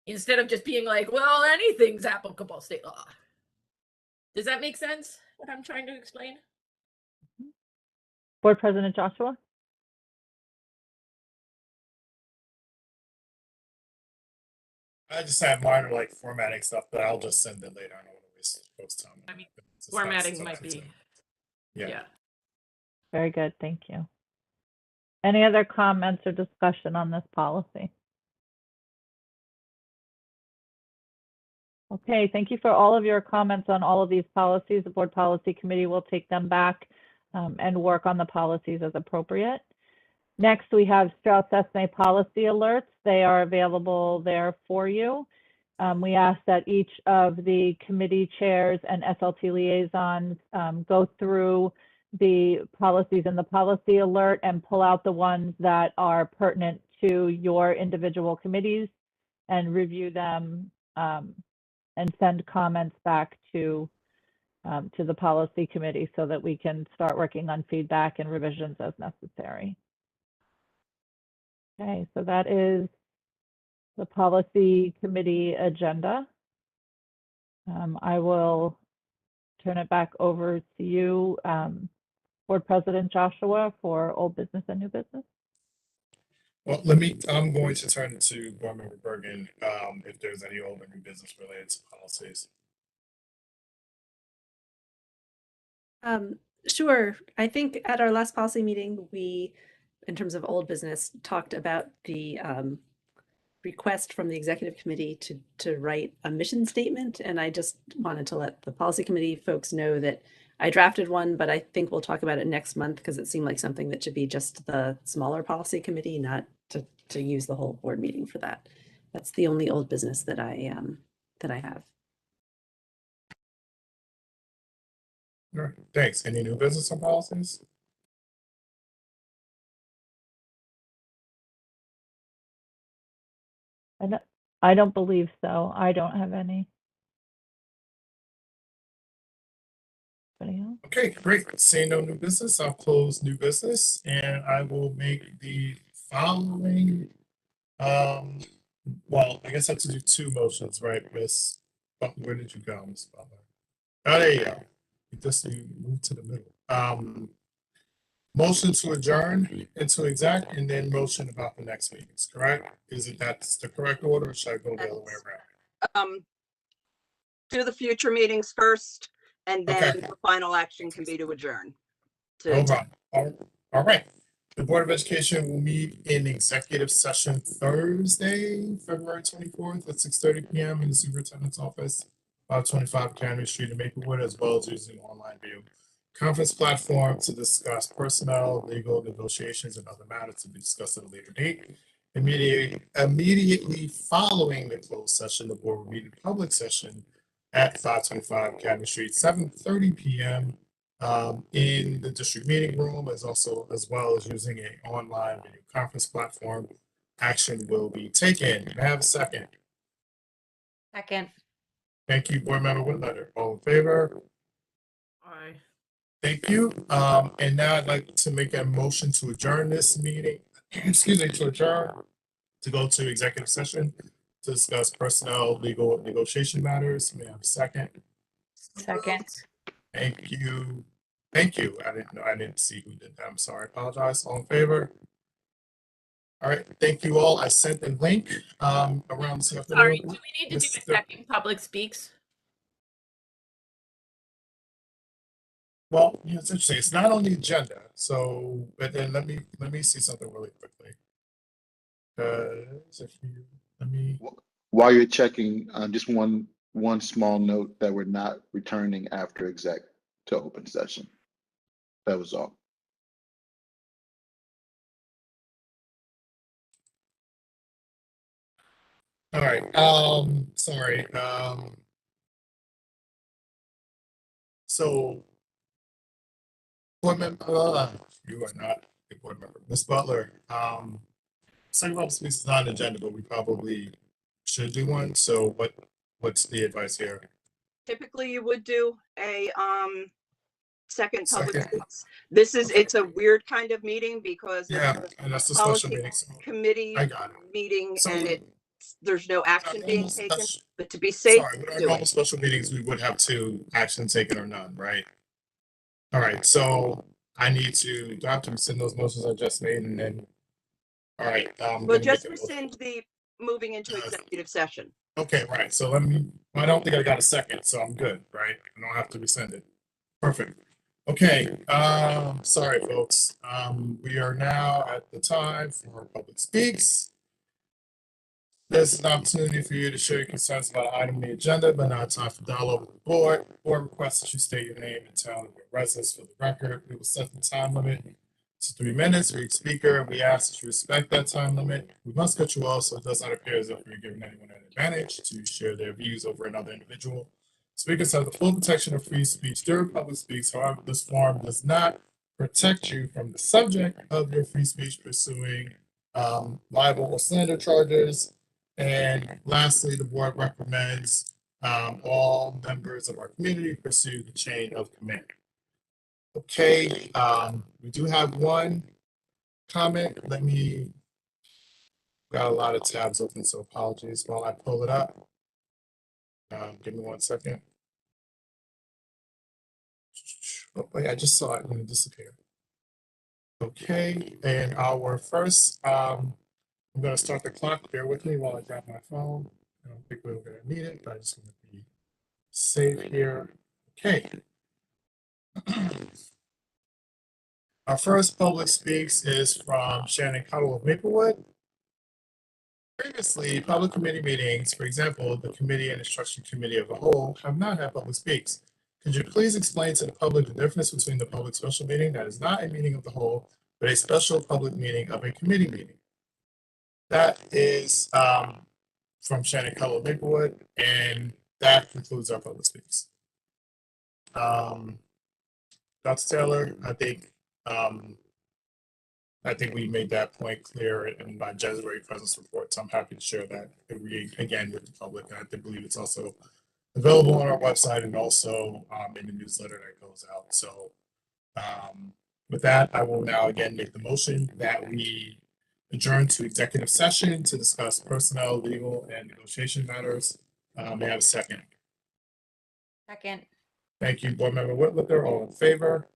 instead of just being like, well, anything's applicable state law. Does that make sense, what I'm trying to explain? Board President Joshua? I just have minor like formatting stuff, but I'll just send it later. I don't want to waste folks' time. I mean, It's formatting not might be, something- Yeah. Very good, thank you. Any other comments or discussion on this policy? Okay, thank you for all of your comments on all of these policies. The Board Policy Committee will take them back and work on the policies as appropriate. Next, we have Strauss Esme policy alerts. They are available there for you. We ask that each of the committee chairs and SLT liaisons go through the policies in the policy alert and pull out the ones that are pertinent to your individual committees and review them and send comments back to the policy committee so that we can start working on feedback and revisions as necessary. Okay, so that is the policy committee agenda. I will turn it back over to you, Board President Joshua, for old business and new business. Well, I'm going to turn it to Board Member Bergen if there's any old or new business related to policies. Sure. I think at our last policy meeting, we, in terms of old business, talked about the request from the executive committee to write a mission statement. And I just wanted to let the policy committee folks know that I drafted one, but I think we'll talk about it next month because it seemed like something that should be just the smaller policy committee, not to use the whole board meeting for that. That's the only old business that I have. All right, thanks. Any new business or policies? I don't believe so. I don't have any. Anybody else? Okay, great. Seeing no new business, I'll close new business and I will make the following. Well, I guess I have to do two motions, right, Miss? Where did you go, Miss Butler? Oh, there you go. You moved to the middle. Motion to adjourn into exec and then motion about the next meetings, correct? That's the correct order, or should I go the other way around? Do the future meetings first, and then Okay. the final action can be to adjourn. No problem. All right. The Board of Education will meet in executive session Thursday, February 24th at 6:30 p.m. in the superintendent's office, 525 Academy Street in Maplewood, as well as using online view conference platform to discuss personnel, legal negotiations, and other matters to be discussed at a later date. Immediately following the closed session, the board will meet in public session at 525 Academy Street, 7:30 p.m. In the district meeting room, as well as using an online video conference platform. Action will be taken. May I have a second? Second. Thank you, Board Member Whitletter. All in favor? Aye. Thank you. And now I'd like to make a motion to adjourn this meeting. Excuse me, to go to executive session to discuss personnel, legal negotiation matters. May I have a second? Second. Thank you. Thank you. I didn't see who did that. I'm sorry. I apologize. All in favor? All right. Thank you all. I sent the link around this afternoon. Sorry, do we need to do a Mr. second public speaks? Well, yeah, it's interesting. It's not on the agenda. So, but then let me see something really quickly. While you're checking, just one small note that we're not returning after exec to open session. That was all. All right. Sorry. So, board member, you are not Good board member. Ms. Butler, second public speaks is not an agenda, but we probably should do one. So what's the advice here? Typically, you would do a second public Second. speaks. This is, it's a weird kind of meeting because Yeah, it's and that's a the special policy meeting. So committee I got it. meeting So and there's no action our being normal taken, special- but to be safe, sorry, with our do normal it. special meetings, we would have two action taken or none, right? All right, so I need to, do I have to rescind those motions I just made and then, all right. Well, just rescind the moving into executive session. Okay, right, so let me, I don't think I got a second, so I'm good, right? I don't have to rescind it. Perfect. Okay, sorry, folks. We are now at the time for public speaks. This is an opportunity for you to share your concerns about an item on the agenda, but not time for dialogue with the board. Board requests that you state your name and town of your residence for the record. We will set the time limit to 3 minutes for each speaker. We ask that you respect that time limit. We must cut you off so it does not appear as if we're giving anyone an advantage to share their views over another individual. Speakers have the full protection of free speech during public speaks. However, this forum does not protect you from the subject of your free speech pursuing libel or slander charges. And lastly, the board recommends all members of our community pursue the chain of command. Okay, we do have one comment. Let me, got a lot of tabs open, so apologies while I pull it up. Give me 1 second. Oh, wait, I just saw it when it disappeared. Okay, and our first, I'm going to start the clock. Bear with me while I grab my phone. I don't think we're going to need it, but I just want to be safe here. Okay. Our first public speaks is from Shannon Cottle of Maplewood. Previously, public committee meetings, for example, the committee and instruction committee of the whole, have not had public speaks. Could you please explain to the public the difference between the public special meeting that is not a meeting of the whole, but a special public meeting of a committee meeting? That is from Shannon Cottle of Maplewood, and that concludes our public speaks. Dr. Taylor, I think we made that point clear in my January presence report, so I'm happy to share that again with the public. And I believe it's also available on our website and also in the newsletter that goes out. So with that, I will now again make the motion that we adjourn to executive session to discuss personnel, legal, and negotiation matters. May I have a second? Second. Thank you, Board Member Whitlicker. All in favor?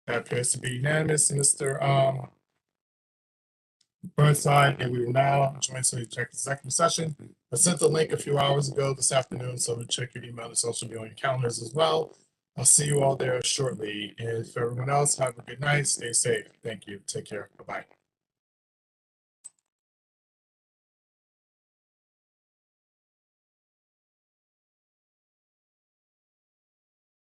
That appears to be unanimous, Mr. Burnside, and we will now join to executive session. I sent the link a few hours ago this afternoon, so check your email and social media on your calendars as well. I'll see you all there shortly. And for everyone else, have a good night. Stay safe. Thank you. Take care. Bye-bye.